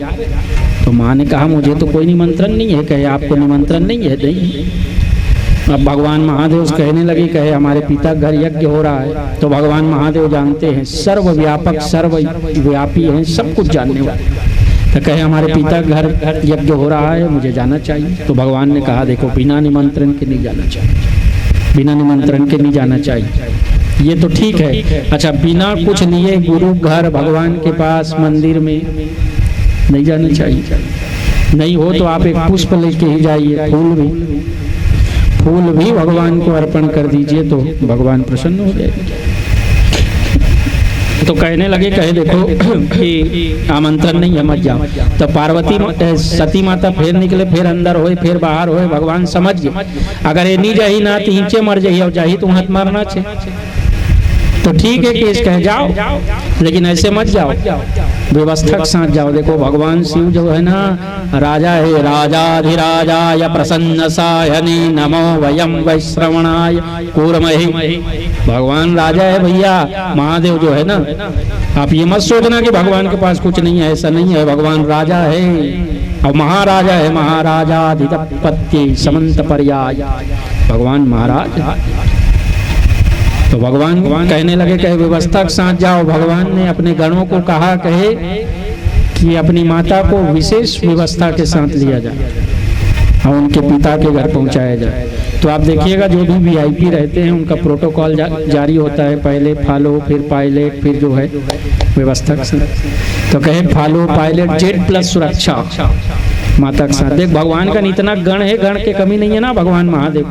Speaker 1: तो माँ ने कहा मुझे तो कोई निमंत्रण नहीं है। कहे आपको निमंत्रण नहीं है? नहीं। अब भगवान महादेव कहने लगे, कहे हमारे पिता घर यज्ञ हो रहा है। तो भगवान महादेव जानते हैं, सर्वव्यापक सर्वव्यापी हैं, सब कुछ जानने वाले। तो कहे हमारे पिता घर यज्ञ हो रहा है, मुझे जाना चाहिए। तो भगवान ने कहा देखो बिना निमंत्रण के नहीं जाना चाहिए, बिना निमंत्रण के नहीं जाना चाहिए। ये तो ठीक है, अच्छा बिना कुछ लिए गुरु घर भगवान के पास मंदिर में नहीं जाना चाहिए। नहीं हो तो आप एक पुष्प लेके ही जाइए, फूल भी भगवान को अर्पण कर दीजिए, तो भगवान प्रसन्न हो जाएंगे। तो कहने लगे, कहे देखो कि आमंत्रण नहीं है, मत जाओ। तो पार्वती सती माता फिर निकले, फिर अंदर होए, फिर बाहर होए। भगवान समझ गए अगर ये नहीं जाही ना तो नीचे मर जाही, और जाही तो हाथ मारना चाहिए। तो ठीक है केस कह जाओ, लेकिन ऐसे मत जाओ, व्यवस्था के साथ जाओ। देखो भगवान शिव जो है ना राजा है, राजाधिराजाय प्रसन्न सायने नमो वयम वैश्रवणाय कूर्महे। भगवान राजा है भैया, महादेव जो है ना, आप ये मत सोचना कि भगवान के पास कुछ नहीं है, ऐसा नहीं है। भगवान राजा है और महाराजा है, महाराजाधिपत्य समंत पर्याय, भगवान महाराज। तो भगवान कहने लगे, कहे व्यवस्था के साथ जाओ। भगवान ने अपने गणों को कहा, कहे कि अपनी माता को विशेष व्यवस्था के साथ लिया जाए और उनके पिता के घर पहुंचाया जाए। तो आप देखिएगा जो भी वीआईपी रहते हैं उनका प्रोटोकॉल जारी होता है, पहले फॉलो, फिर पायलट, फिर जो है व्यवस्था के साथ। तो कहे फॉलो पायलट Z+ सुरक्षा माता के साथ। देख भगवान का इतना गण है, गण के कमी नहीं है ना भगवान महादेव।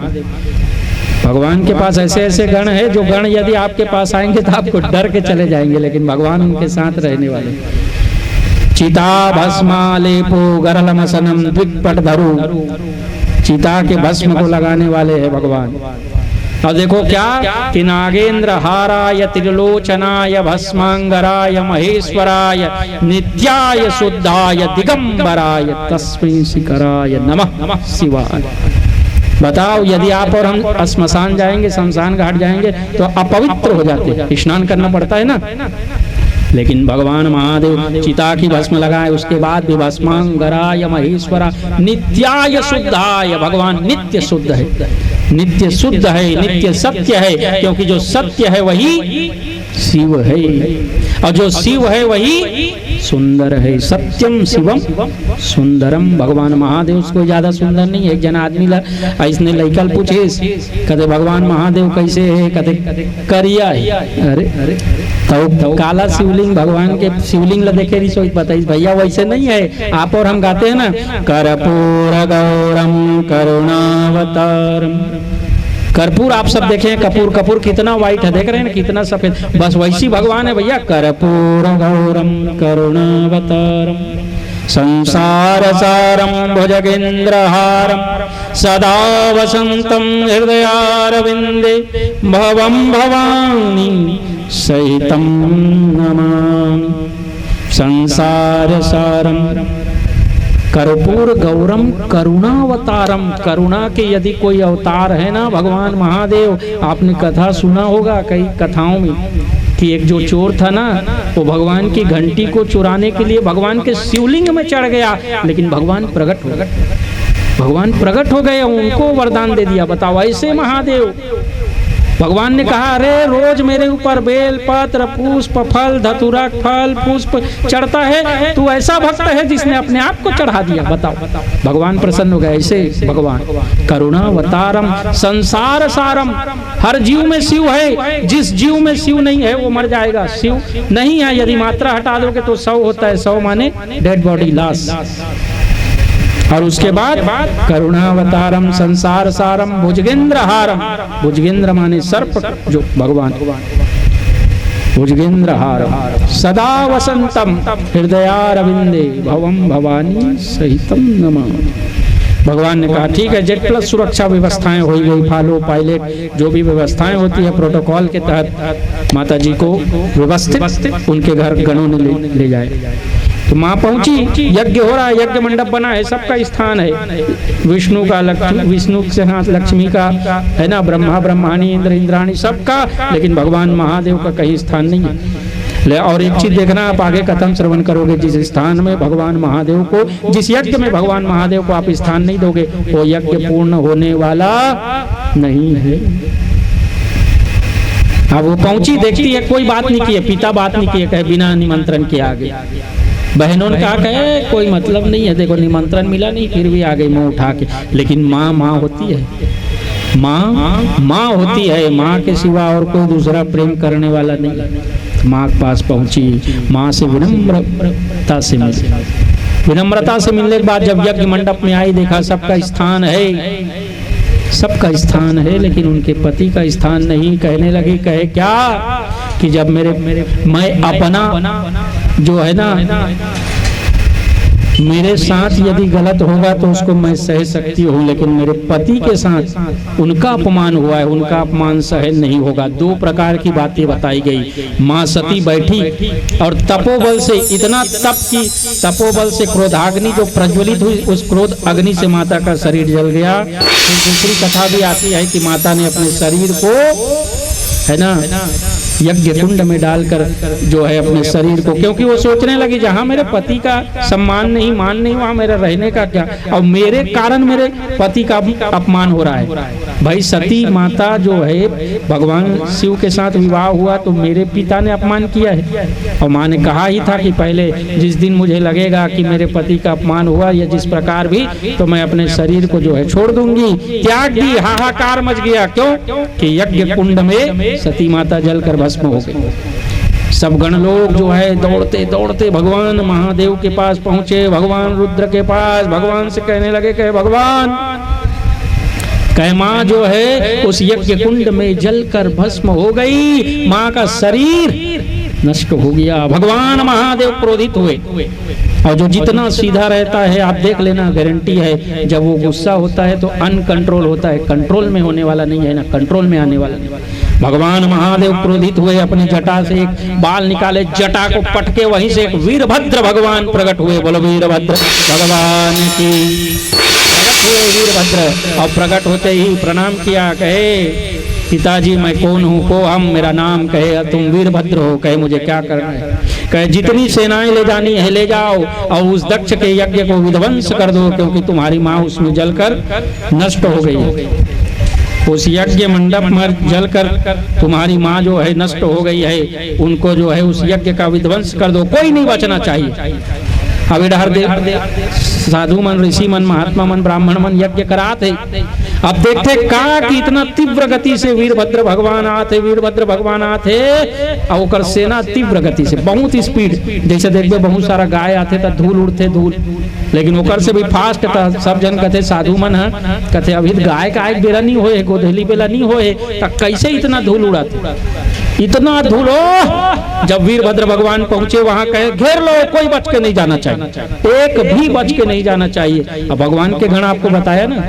Speaker 1: भगवान के पास ऐसे ऐसे गण है जो गण यदि आपके पास आएंगे तो आपको डर के चले जाएंगे, लेकिन भगवान उनके साथ रहने वाले। चिता भस्मालेपो गरलमसनम द्विपट धरु, चिता के भस्म को लगाने वाले हैं भगवान। और देखो क्या कि नागेंद्र हाराय त्रिलोचनाय भस्मांगराय महेश्वराय नित्याय शुद्धाय दिगंबराय तस्मै शिखराय नमः शिवाय। बताओ यदि आप और हम श्मशान जाएंगे, शमशान घाट जाएंगे तो अपवित्र हो जाते हैं, स्नान करना पड़ता है ना। लेकिन भगवान महादेव चिता की भस्म लगाए, उसके बाद भी भस्मांगराय महेश्वरा नित्याय शुद्धाय। भगवान नित्य शुद्ध है, नित्य शुद्ध है, नित्य सत्य है, क्योंकि जो सत्य है वही शिव है और जो शिव है वही सुंदर है। सत्यम शिवम सुंदरम। भगवान महादेव उसको ज्यादा सुंदर नहीं है। एक जन आदमी इसने लड़का पूछे, कहते भगवान महादेव कैसे है? कहते करिया है। अरे तो काला शिवलिंग, भगवान के शिवलिंग ला देखे नहीं सोच बताइए भैया, वैसे नहीं है। आप और हम गाते हैं ना, कर्पूर गौरम करुणावतारम। कर्पूर आप सब देखें, कपूर कपूर कितना व्हाइट है, देख रहे हैं ना कितना सफेद, बस वैसी भगवान है भैया। कर्पूर गौरम करुणावतारम संसार सारम भुजगेंद्रहारम सदा वसंतम हृदयारविंदे भवम भवानी सहितम नमामि। संसार सारम कर्पूर गौरम करुणावतारम। करुणा के यदि कोई अवतार है ना भगवान महादेव। आपने कथा सुना होगा कई कथाओं में कि एक जो चोर था ना, वो भगवान की घंटी को चुराने के लिए भगवान के शिवलिंग में चढ़ गया, लेकिन भगवान प्रकट हो गए, उनको वरदान दे दिया। बताओ ऐसे महादेव। भगवान ने कहा अरे रोज मेरे ऊपर बेल पत्र पुष्प फल धतूरा फल पुष्प चढ़ता है, तू ऐसा भक्त है जिसने अपने आप को चढ़ा दिया। बताओ भगवान प्रसन्न हो गए। ऐसे भगवान करुणावतारम संसार सारम। हर जीव में शिव है, जिस जीव में शिव नहीं है वो मर जाएगा। शिव नहीं है, यदि मात्रा हटा दोगे तो 100 होता है। 100 माने डेड बॉडी लाश। और उसके बाद करुणावतारम संसार सारम भुजगेंद्र हारम, भुजगेंद्र माने सर्प जो भगवान, भुजगेंद्र हारम सदा वसंतम हृदयारविंदे भवम भवानी सहितम नमः। भगवान ने कहा ठीक है, जेड प्लस सुरक्षा व्यवस्थाएं हो गई, फॉलो पायलट जो भी व्यवस्थाएं होती है प्रोटोकॉल के तहत माता जी को व्यवस्थित उनके घर गणों ने ले जाए। तो माँ पहुंची, यज्ञ हो रहा है, यज्ञ मंडप बना है, सबका स्थान है, विष्णु का विष्णु के साथ लक्ष्मी का है ना, ब्रह्मा ब्रह्माणी इंद्र इंद्राणी सबका, लेकिन भगवान महादेव का कहीं स्थान नहीं है। और एक चीज देखना, आप आगे कथन श्रवण करोगे, जिस स्थान में भगवान महादेव को, जिस यज्ञ में भगवान महादेव को आप स्थान नहीं दोगे वो यज्ञ पूर्ण होने वाला नहीं है। अब वो पहुंची, देखती है कोई बात नहीं किए, पिता बात नहीं किए, कहे बिना निमंत्रण के आ गए। बहनों ने कहा कहे कोई मतलब नहीं है, देखो निमंत्रण मिला नहीं फिर भी आ गई मुंह उठा के। लेकिन माँ माँ होती है, माँ होती है, माँ के सिवा और कोई दूसरा प्रेम करने वाला नहीं। माँ के पास पहुंची, माँ से विनम्रता से मिली। विनम्रता से मिलने के बाद जब यज्ञ मंडप में आई, देखा सबका स्थान है, सबका स्थान है, लेकिन उनके पति का स्थान नहीं। कहने लगी, कहे क्या कि जब मैं अपना जो है ना मेरे साथ यदि गलत होगा तो उसको मैं सह सकती हूँ, लेकिन मेरे पति के साथ उनका अपमान हुआ है, उनका अपमान सहन नहीं होगा। दो प्रकार की बातें बताई गई। माँ सती बैठी और तपोबल से इतना तप की, तपोबल से क्रोधाग्नि जो प्रज्वलित हुई, उस क्रोध अग्नि से माता का शरीर जल गया। फिर दूसरी कथा भी आती है कि माता ने अपने शरीर को है ना यज्ञ कुंड में डालकर जो है अपने शरीर को, क्योंकि वो सोचने लगी जहाँ मेरे पति का सम्मान नहीं मान नहीं, वहाँ मेरा रहने का क्या, और मेरे कारण मेरे पति का अपमान हो रहा है। भाई सती माता जो है भगवान शिव के साथ विवाह हुआ तो मेरे पिता ने अपमान किया है, और माँ ने कहा ही था कि पहले जिस दिन मुझे लगेगा कि मेरे पति का अपमान हुआ या जिस प्रकार भी, तो मैं अपने शरीर को जो है छोड़ दूंगी। त्याग दी, हाहाकार मच गया। क्यों कि यज्ञ कुंड में सती माता जलकर भस्म हो गई। सब गण लोग जो है दौड़ते दौड़ते भगवान महादेव के पास पहुंचे, भगवान रुद्र के पास। भगवान से कहने लगे, कहे भगवान, कहे माँ जो है उस यज्ञ कुंड में जलकर भस्म हो गई, माँ का शरीर नष्ट हो गया। भगवान महादेव क्रोधित हुए, और जो जितना सीधा रहता है आप देख लेना, गारंटी है जब वो गुस्सा होता है तो अनकंट्रोल होता है, कंट्रोल में होने वाला नहीं है ना, कंट्रोल में आने वाला नहीं। भगवान महादेव क्रोधित हुए, अपनी जटा से एक बाल निकाले, जटा को पटके वहीं से एक वीरभद्र भगवान प्रकट हुए। बोलो वीरभद्र भगवान की। प्रकट हुए वीरभद्र, और प्रकट होते ही प्रणाम किया, कहे पिताजी मैं कौन हूँ, को हम मेरा नाम, कहे तुम वीरभद्र हो, कहे मुझे क्या करना है, कहे जितनी सेनाएं ले जानी है ले जाओ और उस दक्ष के यज्ञ को विध्वंस कर दो, क्योंकि तुम्हारी माँ उसमें जलकर नष्ट हो गई है। उस यज्ञ मंडप में जलकर तुम्हारी माँ जो है नष्ट हो गई है, उनको जो है उस यज्ञ का विध्वंस कर दो, कोई नहीं बचना चाहिए। अब इधर साधु मन, ऋषि मन, महात्मा मन, ब्राह्मण मन यज्ञ कराते। अब देखते का कि इतना तीव्र गति से वीरभद्र भगवान आते, वीरभद्र भगवान आते, और ओकर सेना तीव्र गति से, बहुत स्पीड, जैसे देखते बहुत सारा गाय आते तो धूल उड़ते धूल, लेकिन ओकर से भी फास्ट था। सब जन कहते साधु मन है, कहते अभी गाय का एक बेला नहीं होए, गोधेली बेला नहीं होए, तो कैसे इतना धूल उड़ाते, इतना धूल हो। जब वीरभद्र भगवान पहुंचे वहां कहे घेर लो, कोई बच के नहीं जाना चाहिए, एक भी बच के नहीं जाना चाहिए। अब भगवान के गण आपको बताया ना,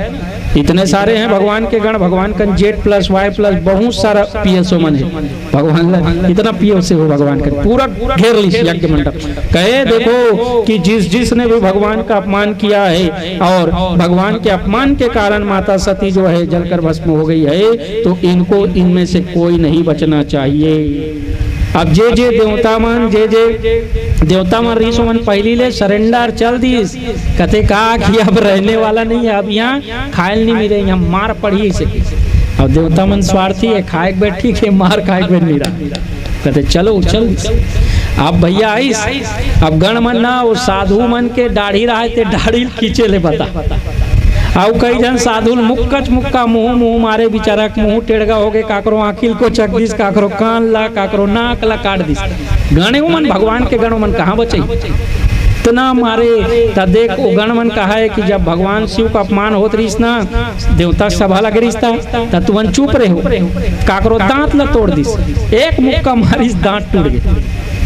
Speaker 1: इतने सारे हैं भगवान के गण, भगवान का जेड प्लस वाई प्लस बहुत सारा पीएसओ मन है भगवान, इतना पीएसओ हो भगवान का, पूरा घेर ली यज्ञ मंडप। कहे देखो कि जिसने भी भगवान का अपमान किया है और भगवान के अपमान के कारण माता सती जो है जलकर भस्म हो गई है, तो इनको इनमें से कोई नहीं बचना चाहिए। अब जे देवता मन ऋषि मन पहली ले सरेंडर चल दीस, कहते का कि अब रहने वाला नहीं है, अब यहाँ खायल नहीं मिले, यहाँ मार पड़ी से। अब देवता मन स्वार्थी है, खाए बैठी के मार खाए बैठ नहीं रहा, कहते चलो चल। अब भैया आइस, अब गण मन ना वो साधु मन के दाढ़ी रहा थे, दाढ़ी खींचे ले बता। अब कई जन साधु मुक्का मुंह मारे, बेचारा मुंह टेढ़गा हो गए, काकरो आखिल को चक दिस, काकरो कान ला, काकरो नाक ला काट दिस। गणे मन भगवान के गणों मन कहाँ बचे, इतना मारे। तब देख गणमन कहा है कि जब भगवान शिव का अपमान होत रहीस ना, देवता सभा लग रहीस तब तुम चुप रहे हो, काकरो दांत न तोड़ दिस, एक मुक्का मारिस दांत टूट गए,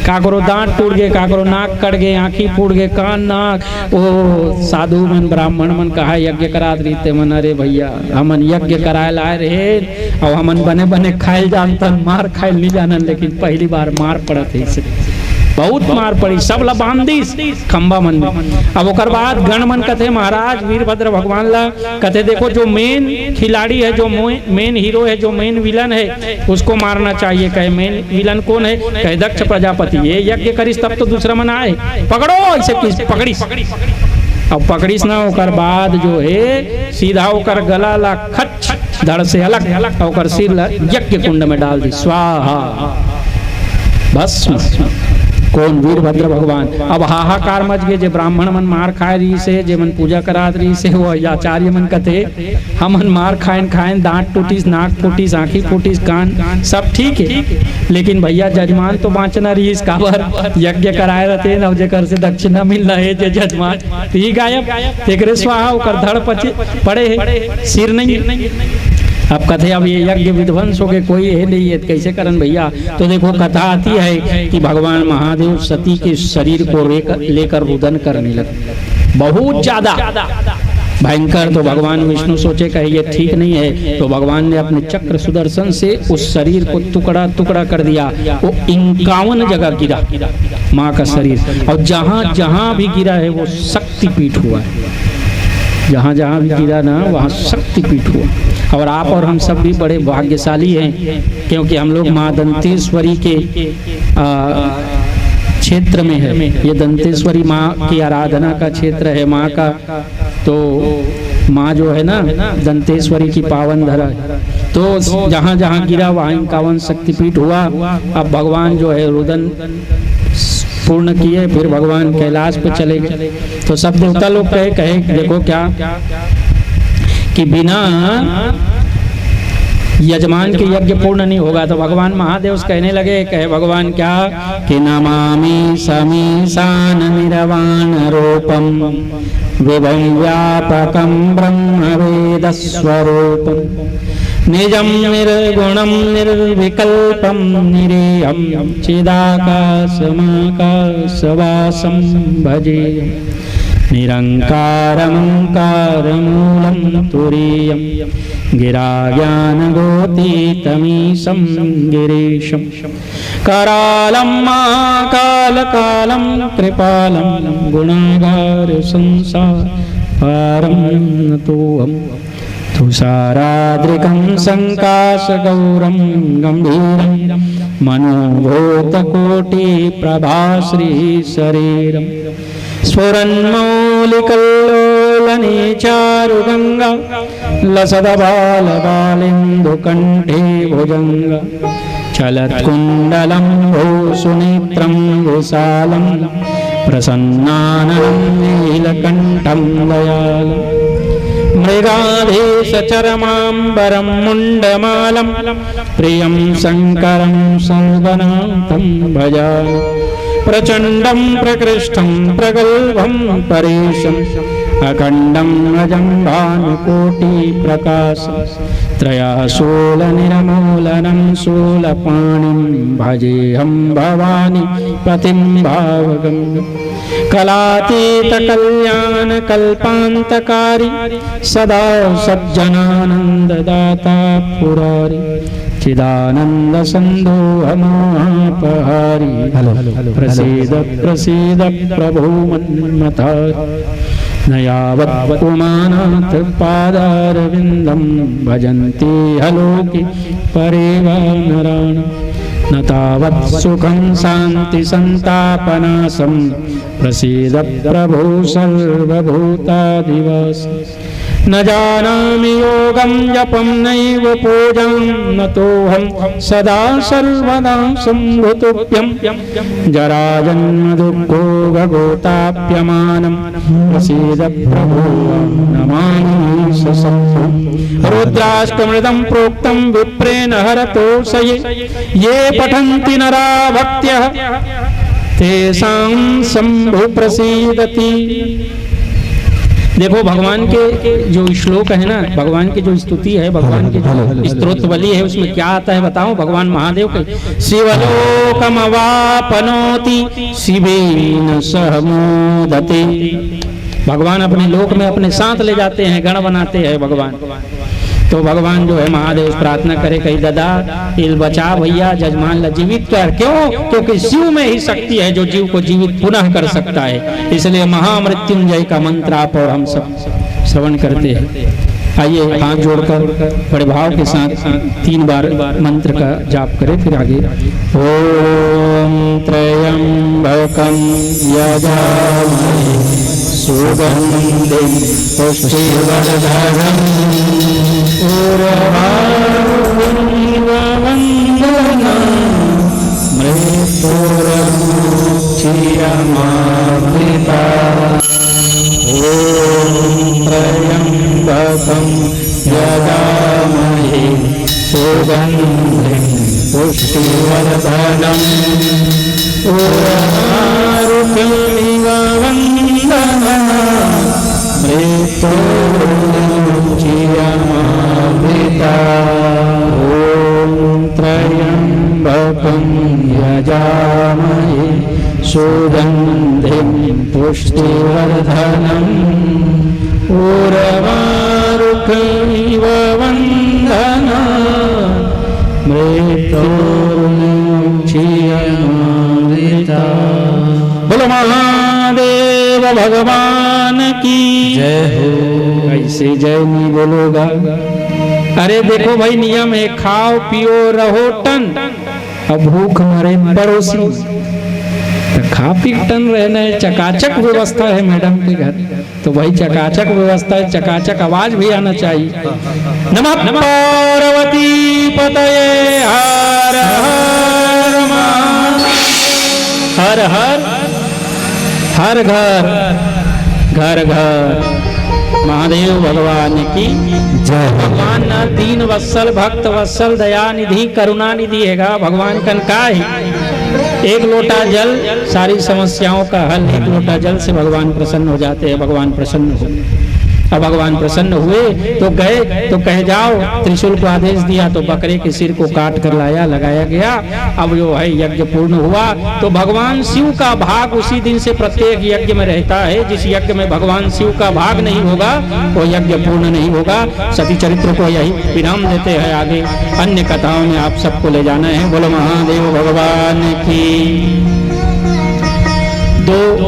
Speaker 1: काकरो दांत टूट गए, काकरो नाक कट गए, आँखी फूट गए, कान नाक। ओ साधु मन ब्राह्मण मन कहा यज्ञ करात रही मन, अरे भैया हमन यज्ञ कराए लाए रहे और हमन बने बने खाए जानतन, मार खाए नहीं जानन, लेकिन पहली बार मार पड़त है, इसे बहुत मार पड़ी, सब ला बांधिस खंबा मन में। अब ओकर बाद गण मन कथे महाराज वीरभद्र भगवान ला कथे देखो जो मेन खिलाड़ी है, जो मेन हीरो है, जो मेन विलन है, उसको मारना चाहिए। कहे मेन विलन कौन है? कहे दक्ष प्रजापति। ये यज्ञ करिस तब तो दूसरा मन आए, पकड़ो ऐसे पकड़िस, अब पकड़िस ना ओकर बाद जो है सीधा ओकर गला ला खच धड़ से अलग ओकर सिर यज्ञ कुंड में डाल दी, स्वाहा बस। कौन? वीरभद्र भगवान। अब हाहाकार मच गए, जे ब्राह्मण मन मार खाए रही से, जे मन पूजा करात रही से, वो आचार्य मन कथे हमन मार खाएन खाएन, दांत टूटिस, नाक फूटिस, आँखी फूटिस, कान सब ठीक है, लेकिन भैया जजमान तो बाँचना रही इस काबर यज्ञ कराए रहते न, जेकर से दक्षिणा मिल रहे जे जजमान ही गायब, तेकरे स्वाहा ओकर धड़ पड़े है, सिर नहीं। अब कथे अब ये यज्ञ विध्वंस हो गए, कोई है नहीं है, कैसे करन भैया? तो देखो कथा आती है कि भगवान महादेव सती के शरीर को लेकर रुदन करने लगे, बहुत ज्यादा भयंकर। तो भगवान विष्णु सोचे कहे ये ठीक नहीं है, तो भगवान ने अपने चक्र सुदर्शन से उस शरीर को टुकड़ा टुकड़ा कर दिया। वो 51 जगह गिरा माँ का शरीर, और जहाँ जहाँ भी गिरा है वो शक्तिपीठ हुआ है, जहाँ जहाँ भी गिरा ना वहाँ शक्तिपीठ हुआ। और आप और हम सब भी बड़े भाग्यशाली हैं, क्योंकि हम लोग माँ दंतेश्वरी के क्षेत्र में है। ये दंतेश्वरी माँ की आराधना का क्षेत्र है माँ का। तो माँ जो है ना दंतेश्वरी की पावन धरा है, तो जहाँ जहाँ गिरा वहाँ 51 शक्तिपीठ हुआ। अब भगवान जो है रुदन पूर्ण किए, फिर भगवान कैलाश पे चले गए। तो सब देवता लोग कहे देखो क्या कि बिना यजमान के यज्ञ पूर्ण नहीं होगा। तो भगवान महादेव कहने लगे, कहे भगवान क्या कि नमामि समीशान निर्वाण रूपम विभं व्यापकं ब्रह्मवेद स्वरूपम निजं निर्गुणं निर्विकल्पं निरीहं चिदाकाशमाकाशवासं भजे निरंकारमंकारमूलं तुरीयं गिराज्ञानगोतीतमीशं गिरीशं करालं महाकालकालं कृपालं गुणागार संसारं नतोऽहं तुषाराद्रिकं संकाशगौरं गंभीरं मनोभूतकोटिप्रभाश्रीशरीरं स्फुरन्मौलिकल्लोलने चारुगंगा लसदबालबालेन्दुकण्ठे भुजंग चलत्कुण्डलं भूषुनेत्रं विशालं प्रसन्नाननं नीलकण्ठं दयालं मृगाधीशचरमाम्बरं मुण्डमालं प्रियं शङ्करं सर्वनाथं भजामि प्रचंडं प्रकृष्टं प्रगल्भं परेशं अखंडं अजं भानुकोटिप्रकाशं त्रयाशूलनिर्मूलनं शूलपाणिं भजेऽहं भवानी पतिं भावगम्यं कलातीतकल्याणकल्पान्तकारी सदा सज्जनानन्ददाता पुरारी चिदानंद संदोहमापहारी प्रसीद प्रसीद प्रभो मन्मथारी नयावत् पुमानाथ पादारविन्दं भजन्ति हलोके परेवा नराणां न तावत् सुखं शान्ति संतापनाशं प्रसीद प्रभो सर्वभूताधिवासी न जानामि योगं जपं नैव पूजां नतोऽहं सदा सर्वदा शम्भुतुभ्यं जराजन्म दुःखो भगोताप्यमानं प्रसीद प्रभो नमामि सशक्तं रुद्राष्टमृतं प्रोक्तं विप्रेण हरतोषये ये पठन्ति नरा भक्त्यः तेषां शंभु प्रसीदति। देखो भगवान के जो श्लोक है ना, भगवान की जो स्तुति है, भगवान की जो स्तोत्रवली है, उसमें क्या आता है बताओ। भगवान महादेव के शिवलोकमवापनोति शिवेन सह मोदते। भगवान अपने लोक में अपने साथ ले जाते हैं, गण बनाते हैं भगवान। तो भगवान जो है महादेव प्रार्थना करे, कही दादा इल बचा भैया, जजमान ला जीवित कर। क्यों? क्योंकि शिव में ही शक्ति है जो जीव को जीवित पुनः कर सकता है। इसलिए महामृत्युंजय का मंत्र आप और हम सब श्रवण करते हैं। आइए हाथ जोड़कर बड़े भाव के साथ 3 बार मंत्र का जाप करें, फिर आगे। ओम त्र्यंबकं यजामहे सुगंधिं पुष्टिवर्धनम् उर्वारुकमिव वन्दनं मृत्युर्मुक्षीयमामृतात्। ओम त्र्यंबकं यजामहे सुगंधिं पुष्टिवर्धनम् उर्वारुकमिव वन्दनं मृत्युर्मुक्षीयमामृतात्। ओम त्र्यंबकं यजामहे सुगंधिं पुष्टिवर्धनम् उर्वारुकमिव वन्दनं मृत्युर्मुक्षीयमामृतात्। बोलो महादेव भगवान की जय हो। ऐसे जय नहीं बोलोगा। अरे देखो भाई, नियम है खाओ पियो रहो टन, अब भूख मरे पड़ोसी। तो खा पी टन रहना है। चकाचक व्यवस्था है मैडम के घर, तो भाई चकाचक व्यवस्था है, चकाचक आवाज भी आना चाहिए। नमः पार्वती पतये हर हर हर हर हर घर घर घर महादेव भगवान की जय। भगवान न दीन वत्सल भक्त वत्सल दया निधि करुणा निधि हैगा। भगवान कनकाई एक लोटा जल सारी समस्याओं का हल। एक लोटा जल से भगवान प्रसन्न हो जाते हैं। भगवान प्रसन्न हो, अब भगवान प्रसन्न हुए तो गए तो कह जाओ, त्रिशूल को आदेश दिया तो बकरे के सिर को काट कर लाया, लगाया गया। अब जो है यज्ञ पूर्ण हुआ। तो भगवान शिव का भाग उसी दिन से प्रत्येक यज्ञ में रहता है। जिस यज्ञ में भगवान शिव का भाग नहीं होगा वो यज्ञ पूर्ण नहीं होगा। सती चरित्र को यही विराम देते हैं। आगे अन्य कथाओं में आप सबको ले जाना है। बोलो महादेव भगवान की। 2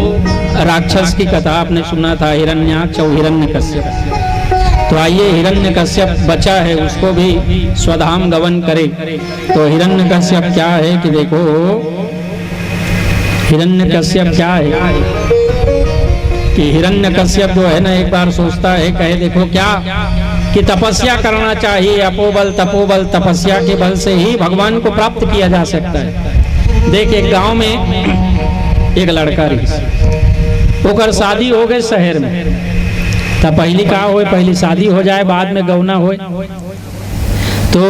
Speaker 1: राक्षस की कथा आपने सुना था, हिरण्याक्ष और हिरण्यकश्यप। तो आइए हिरण्यकश्यप बचा है, उसको भी स्वधाम गमन करे। तो हिरण्यकश्यप क्या है कि देखो, हिरण्यकश्यप क्या है कि हिरण्यकश्यप जो है ना, एक बार सोचता है, कहे देखो क्या कि तपस्या करना चाहिए। अपोबल तपोबल, तपस्या के बल से ही भगवान को प्राप्त किया जा सकता है। देख एक गांव में एक लड़का रही, ओकर शादी हो गए शहर में। तब पहली का हो, पहली शादी हो जाए, बाद में गौना हो। तो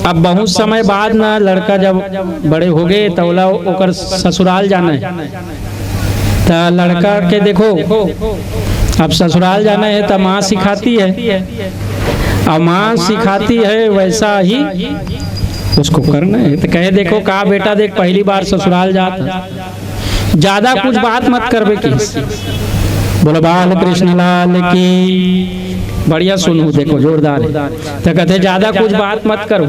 Speaker 1: अब बहुत समय बाद ना लड़का जब बड़े हो गए तौला ओकर ससुराल जाना है। तो लड़का के देखो अब ससुराल जाना है तो माँ सिखाती है, अब माँ सिखाती है वैसा ही उसको करना है। तो कहे देखो का बेटा देख पहली बार ससुराल जाता, ज्यादा कुछ बात मत करबे की। बोलो बाल कृष्ण लाल की। बढ़िया सुनू, देखो जोरदार है। तो कहते ज्यादा कुछ बात मत करो,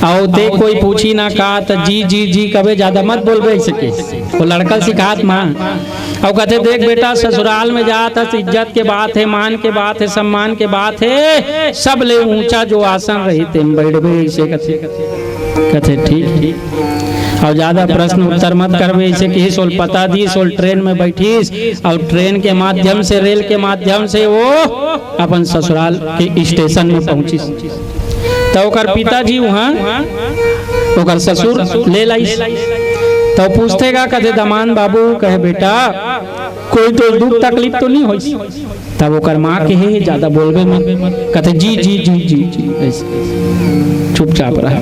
Speaker 1: और देख कोई पूछी ना का तो जी जी जी कभी ज्यादा मत बोलबे सके। वो लड़का सिखात माँ। और कहते देख बेटा ससुराल में जात है, इज्जत के बात है, मान के बात है, सम्मान के बात है, सब ले ऊंचा जो आसन रही थे बैठबे ऐसे। कहते ठीक। और ज्यादा प्रश्न उत्तर मत करबे ऐसे कि सोल पता दी सोल ट्रेन में बैठीस और ट्रेन के माध्यम से रेल के माध्यम से वो अपन ससुराल के स्टेशन में पहुंची। तो ओकर पिताजी वहाँ ओकर ससुर ले लाई। तो पूछतेगा कहते दमान बाबू, कहे बेटा कोई तो दुख तकलीफ तो नहीं होई। तब ओकर माँ के हे ज्यादा बोलबे मत, कहते जी जी जी जी जी ऐसे चुपचाप रहा।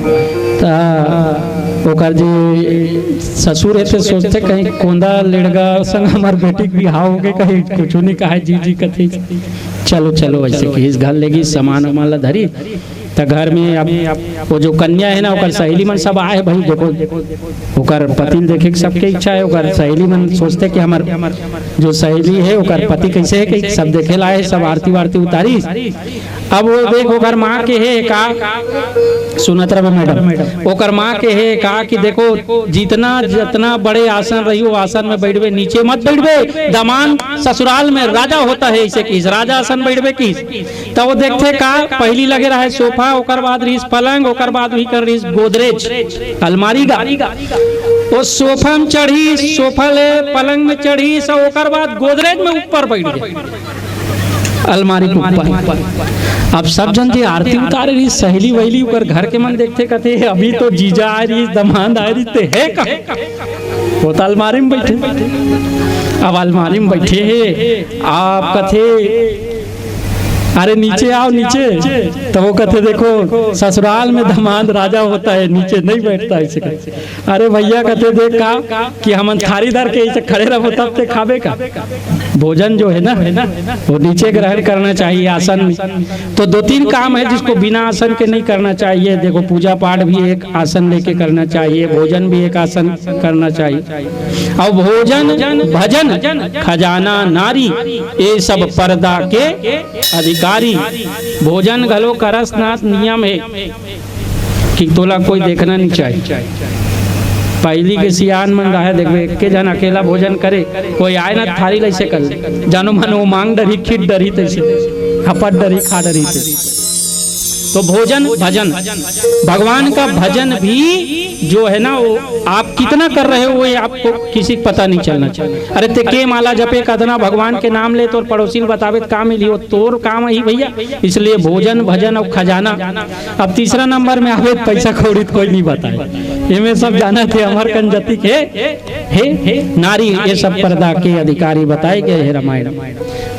Speaker 1: ओकर जे ससुर है तो सोचते कहीं कोंदा लेड़गा संग हमार बेटी के बिहाव हो गए, कहीं कुछ नहीं कहा जी जी कथे चलो चलो ऐसे कि इस घर लेगी सामान वामान धरी। तो घर में अब वो जो कन्या है ना ओकर सहेली मन सब आए भाई, देखो ओकर पति देखे सबके इच्छा है। ओकर सहेली मन सोचते कि हमार जो सहेली है ओकर पति कैसे है कि सब देखे लाए, सब आरती वारती उतारी। अब वो देख ओकर माँ के है का सुनत रहे मैडम, ओकर माँ के है का कि देखो जितना बड़े आसन रही वो आसन में बैठबे, नीचे मत बैठबे, दमान ससुराल में राजा होता है ऐसे किस राजा आसन बैठबे किस। तो वो देखते का पहली लगे रहा है सोफा, ओकर बाद रही पलंग, ओकर बाद भी कर रही गोदरेज अलमारी गा। वो सोफा में चढ़ी, सोफा ले पलंग में चढ़ी, सो ओकर बाद गोदरेज में ऊपर बैठ गई अलमारी के ऊपर। अब सब जन जी आरती उतारे रही, सहेली वहेली ऊपर घर के मन देखते कहते अभी तो जीजा आ रही, दमाद आ रही ते है कहाँ, वो तो अलमारी में बैठे। अब अलमारी में बैठे है, आप कथे अरे नीचे आओ नीचे। तो वो कहते देखो ससुराल में दमाद राजा होता है, नीचे नहीं बैठता ऐसे कहते। अरे भैया कहते देख का कि हम थारी धर के ऐसे खड़े रहो तब ते खाबे का। भोजन जो है ना वो नीचे ग्रहण करना चाहिए आसन में। तो 2-3 काम है जिसको बिना आसन के नहीं करना चाहिए। देखो पूजा पाठ भी एक आसन लेके करना चाहिए, भोजन भी एक आसन करना चाहिए। और भोजन भजन खजाना नारी ये सब पर्दा के अधिकारी। भोजन गलो करसनाथ नियम है कि तोला कोई देखना नहीं चाहिए। पहली के सियान मन रहा है देखबे के जन अकेला भोजन करे, कोई आए ना थारी लैसे कर जानो मन वो मांग डरी खीट डरी तैसे हपट डरी खा डरी तैसे। तो भोजन भजन भगवान का भजन भी जो है ना वो आप कितना कर रहे हो वो आपको किसी को पता नहीं चलना चाहिए। अरे ते के माला जपे कदना भगवान के नाम ले तो पड़ोसी बतावे काम मिली हो तोर काम ही भैया। इसलिए भोजन भजन और खजाना। अब तीसरा नंबर में आवे पैसा कौड़ी कोई नहीं बताए, इनमें सब जाना थे हमार कंजती के हे नारी ये सब पर्दा के अधिकारी बताए गए है रामायण।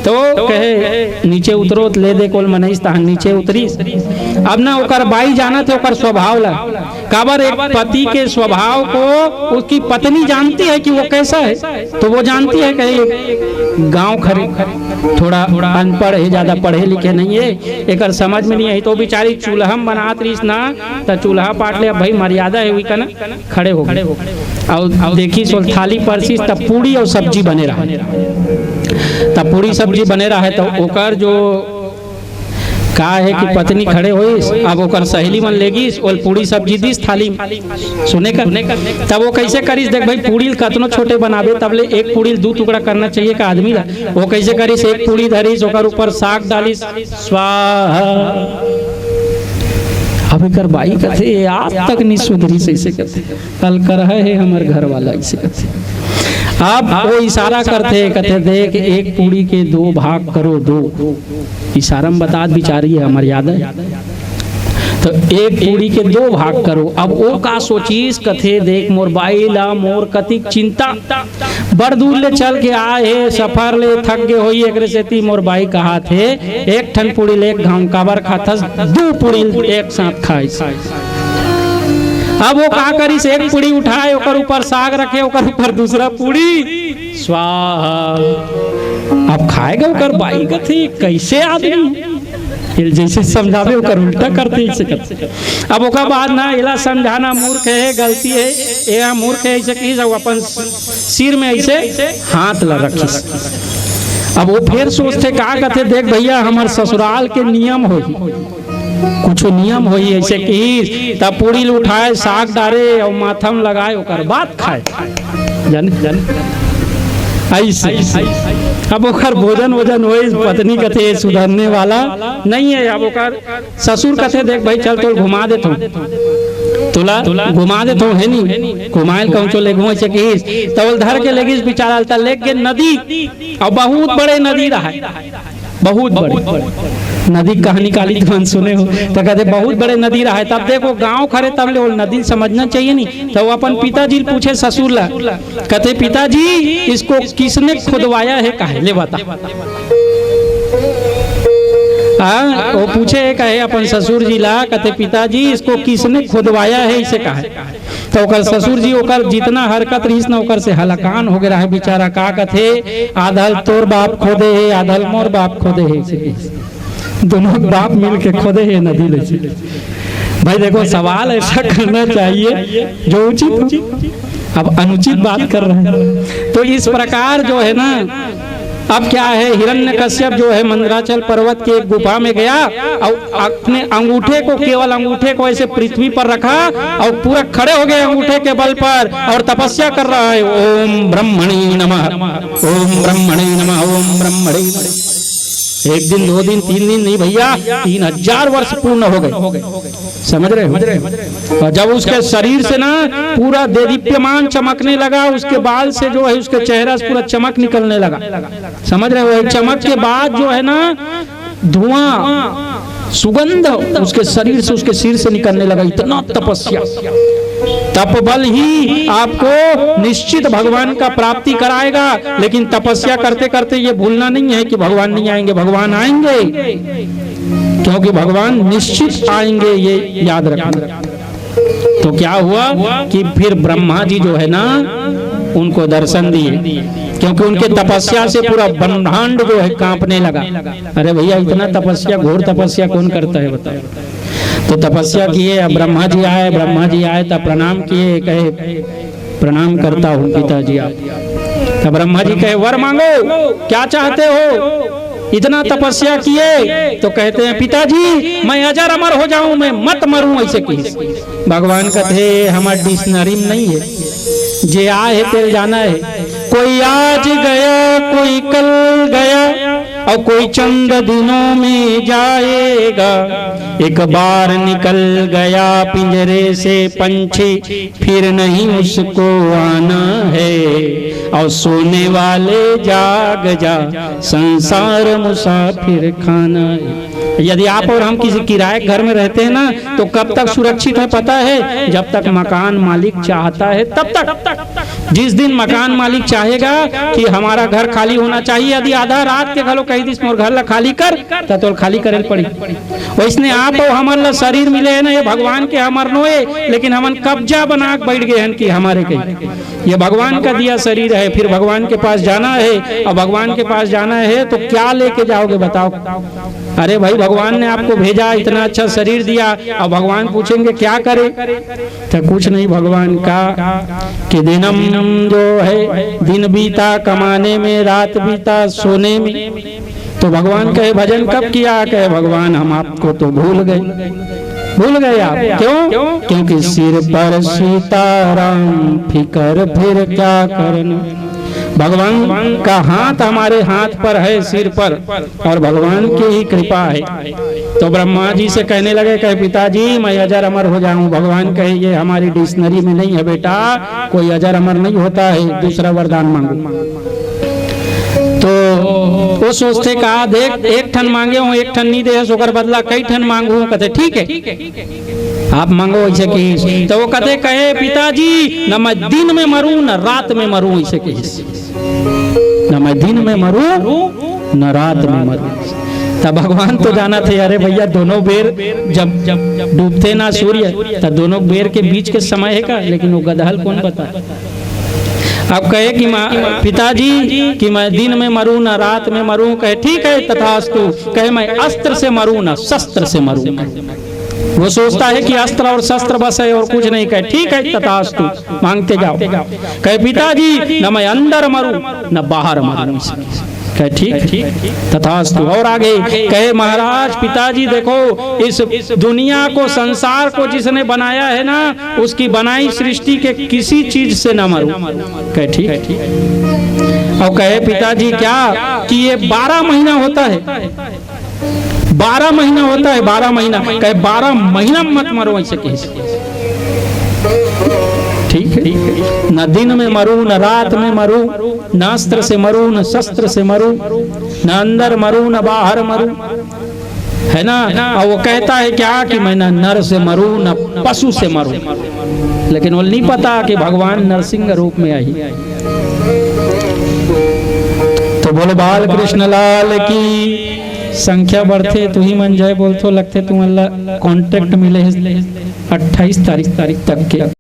Speaker 1: तो कहे नीचे उतरो ले दे कोल मनईस तहन नीचे उतरी। अब ना ओकर बाई जाना थे ओकर स्वभाव ला काबर एक पति के स्वभाव को उसकी पत्नी जानती है कि वो कैसा है। तो वो जानती है कि गांव खरे थोड़ा अनपढ़ है, ज्यादा पढ़े लिखे नहीं है, एक समझ में नहीं है। तो बेचारी चूल्हा बनात रही ना तो चूल्हा पाट ले भाई मर्यादा है हुई का ना खड़े हो और देखी सो थाली परसी तब पूड़ी और सब्जी बने रहा, तब पूड़ी सब्जी बने रहा है। तो ओकर जो का है कि पत्नी खड़े होई, अब ओकर सहेली मन लेगी और पूड़ी सब्जी दीस थाली सुने कर। तब वो कैसे करीस देख भाई पूड़ी कतनो छोटे बनावे तब ले एक पूड़ी 2 टुकड़ा करना चाहिए का आदमी ला। वो कैसे करीस एक पूड़ी धरीस ओकर ऊपर साग डालिस स्वाहा। अब एकर बाई कहते आज तक नहीं सुधरी से ऐसे कहते कल कर है हमार घर वाला ऐसे कहते। अब वो इशारा करते कहते देख एक पूड़ी के 2 भाग करो 2 इशारा में बता बिचारी है मर्यादा। तो एक पूड़ी के 2 भाग करो। अब वो का सोचीस कथे देख मोर बाई ला मोर कतिक चिंता बड़ दूर ले चल के आए सफर ले थक गए होई एक सेती मोर बाई कहा थे एक ठन पूड़ी ले घाव काबर खाथस 2 पूड़ी एक साथ खाइस। अब वो का करिस एक पूड़ी उठाए ओकर ऊपर साग रखे ओकर ऊपर दूसरा पूड़ी स्वाहा। अब खाएगा ओकर बाई कथी कैसे आदमी जैसे समझावे ओकर उल्टा करते ऐसे करते। अब ओकर बाद ना इला समझाना मूर्ख है गलती है ये मूर्ख है ऐसे की अपन सिर में ऐसे हाथ ला रखिस। अब वो फिर सोचते का कहते देख भैया हमार ससुराल के नियम होगी कुछ नियम होई ऐसे कि तब पूड़ी उठाए साग डारे और माथम लगाए ओकर बाद खाए जाने ऐसे। अब ओकर भोजन वोजन होई पत्नी कथे सुधरने वाला नहीं है। अब ओकर ससुर कथे देख भाई चल तो घुमा देता हूँ तुला घुमा देता हूँ है नहीं घुमाएल कहूँ चले घुमा सकीस तवल धर के लेगिस बेचारा ले के नदी और बहुत बड़े नदी रहा बहुत बड़े नदी कहानी काली ध्वन सुने हो तो कहते बहुत बड़े नदी रहा है। तब देखो गांव खड़े तब ले नदी समझना चाहिए नहीं। तो वो अपन पिताजी पूछे ससुर ला, कहते पिताजी इसको किसने खुदवाया है, काहे ले बता। हाँ वो पूछे कहे अपन ससुर जी ला, कहते पिताजी इसको किसने खुदवाया है, इसे कहा। तो ओकर ससुर जी ओकर जितना हरकत रही न ओकर से हलाकान हो गया है बेचारा। का कथे आधल तोर बाप खोदे है, आधल मोर बाप खोदे है, दोनों बाप मिल के खोदे है नदी ले। भाई देखो सवाल ऐसा करना चाहिए जो उचित, अब अनुचित बात कर रहे हैं। तो इस प्रकार जो है ना, अब क्या है, हिरण्यकश्यप जो है मंदराचल पर्वत के एक गुफा में गया और अपने अंगूठे को, केवल अंगूठे को ऐसे पृथ्वी पर रखा और पूरा खड़े हो गए अंगूठे के बल पर और तपस्या कर रहा है। ओम ब्रह्मणे नमः, ओम ब्रह्मणे नमः, ओम ब्रह्मणे नमः। एक दिन, 2 दिन, 3 दिन नहीं भैया, 3000 वर्ष पूर्ण हो गए। समझ रहे हो? और जब उसके शरीर से ना पूरा देदीप्यमान चमकने लगा, उसके बाल से जो है उसके चेहरा से पूरा चमक निकलने लगा। समझ रहे हो? चमक के बाद जो है ना धुआं, सुगंध उसके शरीर से, उसके सिर से निकलने लगा। इतना तपस्या, तप बल ही आपको निश्चित भगवान का प्राप्ति कराएगा। लेकिन तपस्या करते करते ये भूलना नहीं है कि भगवान नहीं आएंगे, भगवान आएंगे, क्योंकि भगवान निश्चित आएंगे, ये याद रखना। तो क्या हुआ कि फिर ब्रह्मा जी जो है ना उनको दर्शन दिए, क्योंकि उनके तपस्या से पूरा ब्रह्मांड जो है कांपने लगा। अरे भैया इतना तपस्या, घोर तपस्या कौन करता है बताओ। तो तपस्या किए, अब ब्रह्मा जी आए तब प्रणाम किए, कहे प्रणाम करता हूँ पिताजी आप। तब ब्रह्मा जी कहे वर मांगो, क्या चाहते हो, इतना तपस्या किए। तो कहते हैं पिताजी मैं अजर अमर हो जाऊं, मैं मत मरूं, ऐसे कही। भगवान कहते हमारे डिक्शनरी में नहीं है, जे आए है तेरे जाना है। कोई आज गया, कोई कल गया और कोई चंद दिनों में जाएगा। एक बार निकल गया पिंजरे से पंछी, फिर नहीं उसको आना है। और सोने वाले जाग जा, संसार मुसाफिर खाना है। यदि आप और हम किसी किराए घर में रहते हैं ना, तो कब तक सुरक्षित है पता है? जब तक मकान मालिक चाहता है तब तक। जिस दिन मकान मालिक चाहेगा कि हमारा घर खाली होना चाहिए, यदि आधा रात के घलो कही दिस मोर घर ला खाली कर, तो खाली करे पड़ी। वैसने आप और हमारे शरीर मिले है ना, ये भगवान के हमर नोए, लेकिन हमन कब्जा बना बैठ गए हैं कि हमारे कहीं। ये भगवान का दिया शरीर है, फिर भगवान के पास जाना है। और भगवान के पास जाना है तो क्या लेके जाओगे बताओ? अरे भाई भगवान ने आपको भेजा, इतना अच्छा शरीर दिया, और भगवान पूछेंगे क्या करे? तो कुछ नहीं, भगवान का कि दिनम जो है दिन बीता कमाने में, रात बीता सोने में। तो भगवान कहे भजन कब किया? कहे भगवान हम आपको तो भूल गए आप। क्यों? क्योंकि सिर पर सीताराम, फिकर फिर क्या करना। भगवान का हाथ हमारे हाथ पर है, सिर पर, और भगवान की ही कृपा है। तो ब्रह्मा जी से कहने लगे कहे पिताजी मैं अजर अमर हो जाऊं। भगवान कहे ये हमारी डिक्शनरी में नहीं है बेटा, कोई अजर अमर नहीं होता है, दूसरा वरदान मांगो। तो वो सोचते कहा देख एक ठन मांगे हूँ, एक ठन नहीं दे, सोकर बदला कई ठन मांगू। कहते ठीक है आप मांगो ऐसे की। तो वो कहे पिताजी न मैं दिन में मरूं न रात में मरूं, ऐसे की न मैं दिन में मरूं न रात में मरूं। तब भगवान तो जाना थे, अरे भैया दोनों बेर जब डूबते ना सूर्य, तब दोनों बेर के बीच के समय है का, लेकिन वो गदहल कौन बता। अब कहे कि पिताजी कि मैं दिन में मरूं ना रात में मरूं। कहे ठीक है तथास्तु। कहे मैं अस्त्र से मरूं ना शस्त्र से मरूं। वो सोचता है कि अस्त्र और शस्त्र बस है और कुछ नहीं। कहे ठीक है तथास्तु, मांगते जाओ। कहे पिताजी न मैं अंदर मरूं न बाहर मरूं। कहे ठीक तथास्तु। और आगे कहे महाराज पिताजी देखो इस दुनिया को, संसार को जिसने बनाया है ना, उसकी बनाई सृष्टि के किसी चीज से न मरूं। कहे ठीक। और कहे पिताजी क्या कि ये 12 महीना होता है, 12 महीना होता है, 12 महीना। कहे 12 महीना मत मरो ऐसे ठीक है, न दिन में मरूं न रात में मरूं, न अस्त्र से मरूं न शस्त्र से मरूं, न अंदर मरूं न बाहर मरूं, है ना। और वो कहता है क्या कि मैं न नर से मरूं न पशु से मरूं, लेकिन वो नहीं पता कि भगवान नरसिंह रूप में आई। तो बोलो बाल कृष्ण लाल की। संख्या बढ़ते तू ही मन जाए बोलते लगते तुम अल्लाह कॉन्ट्रैक्ट मिले 28 तारीख तक के।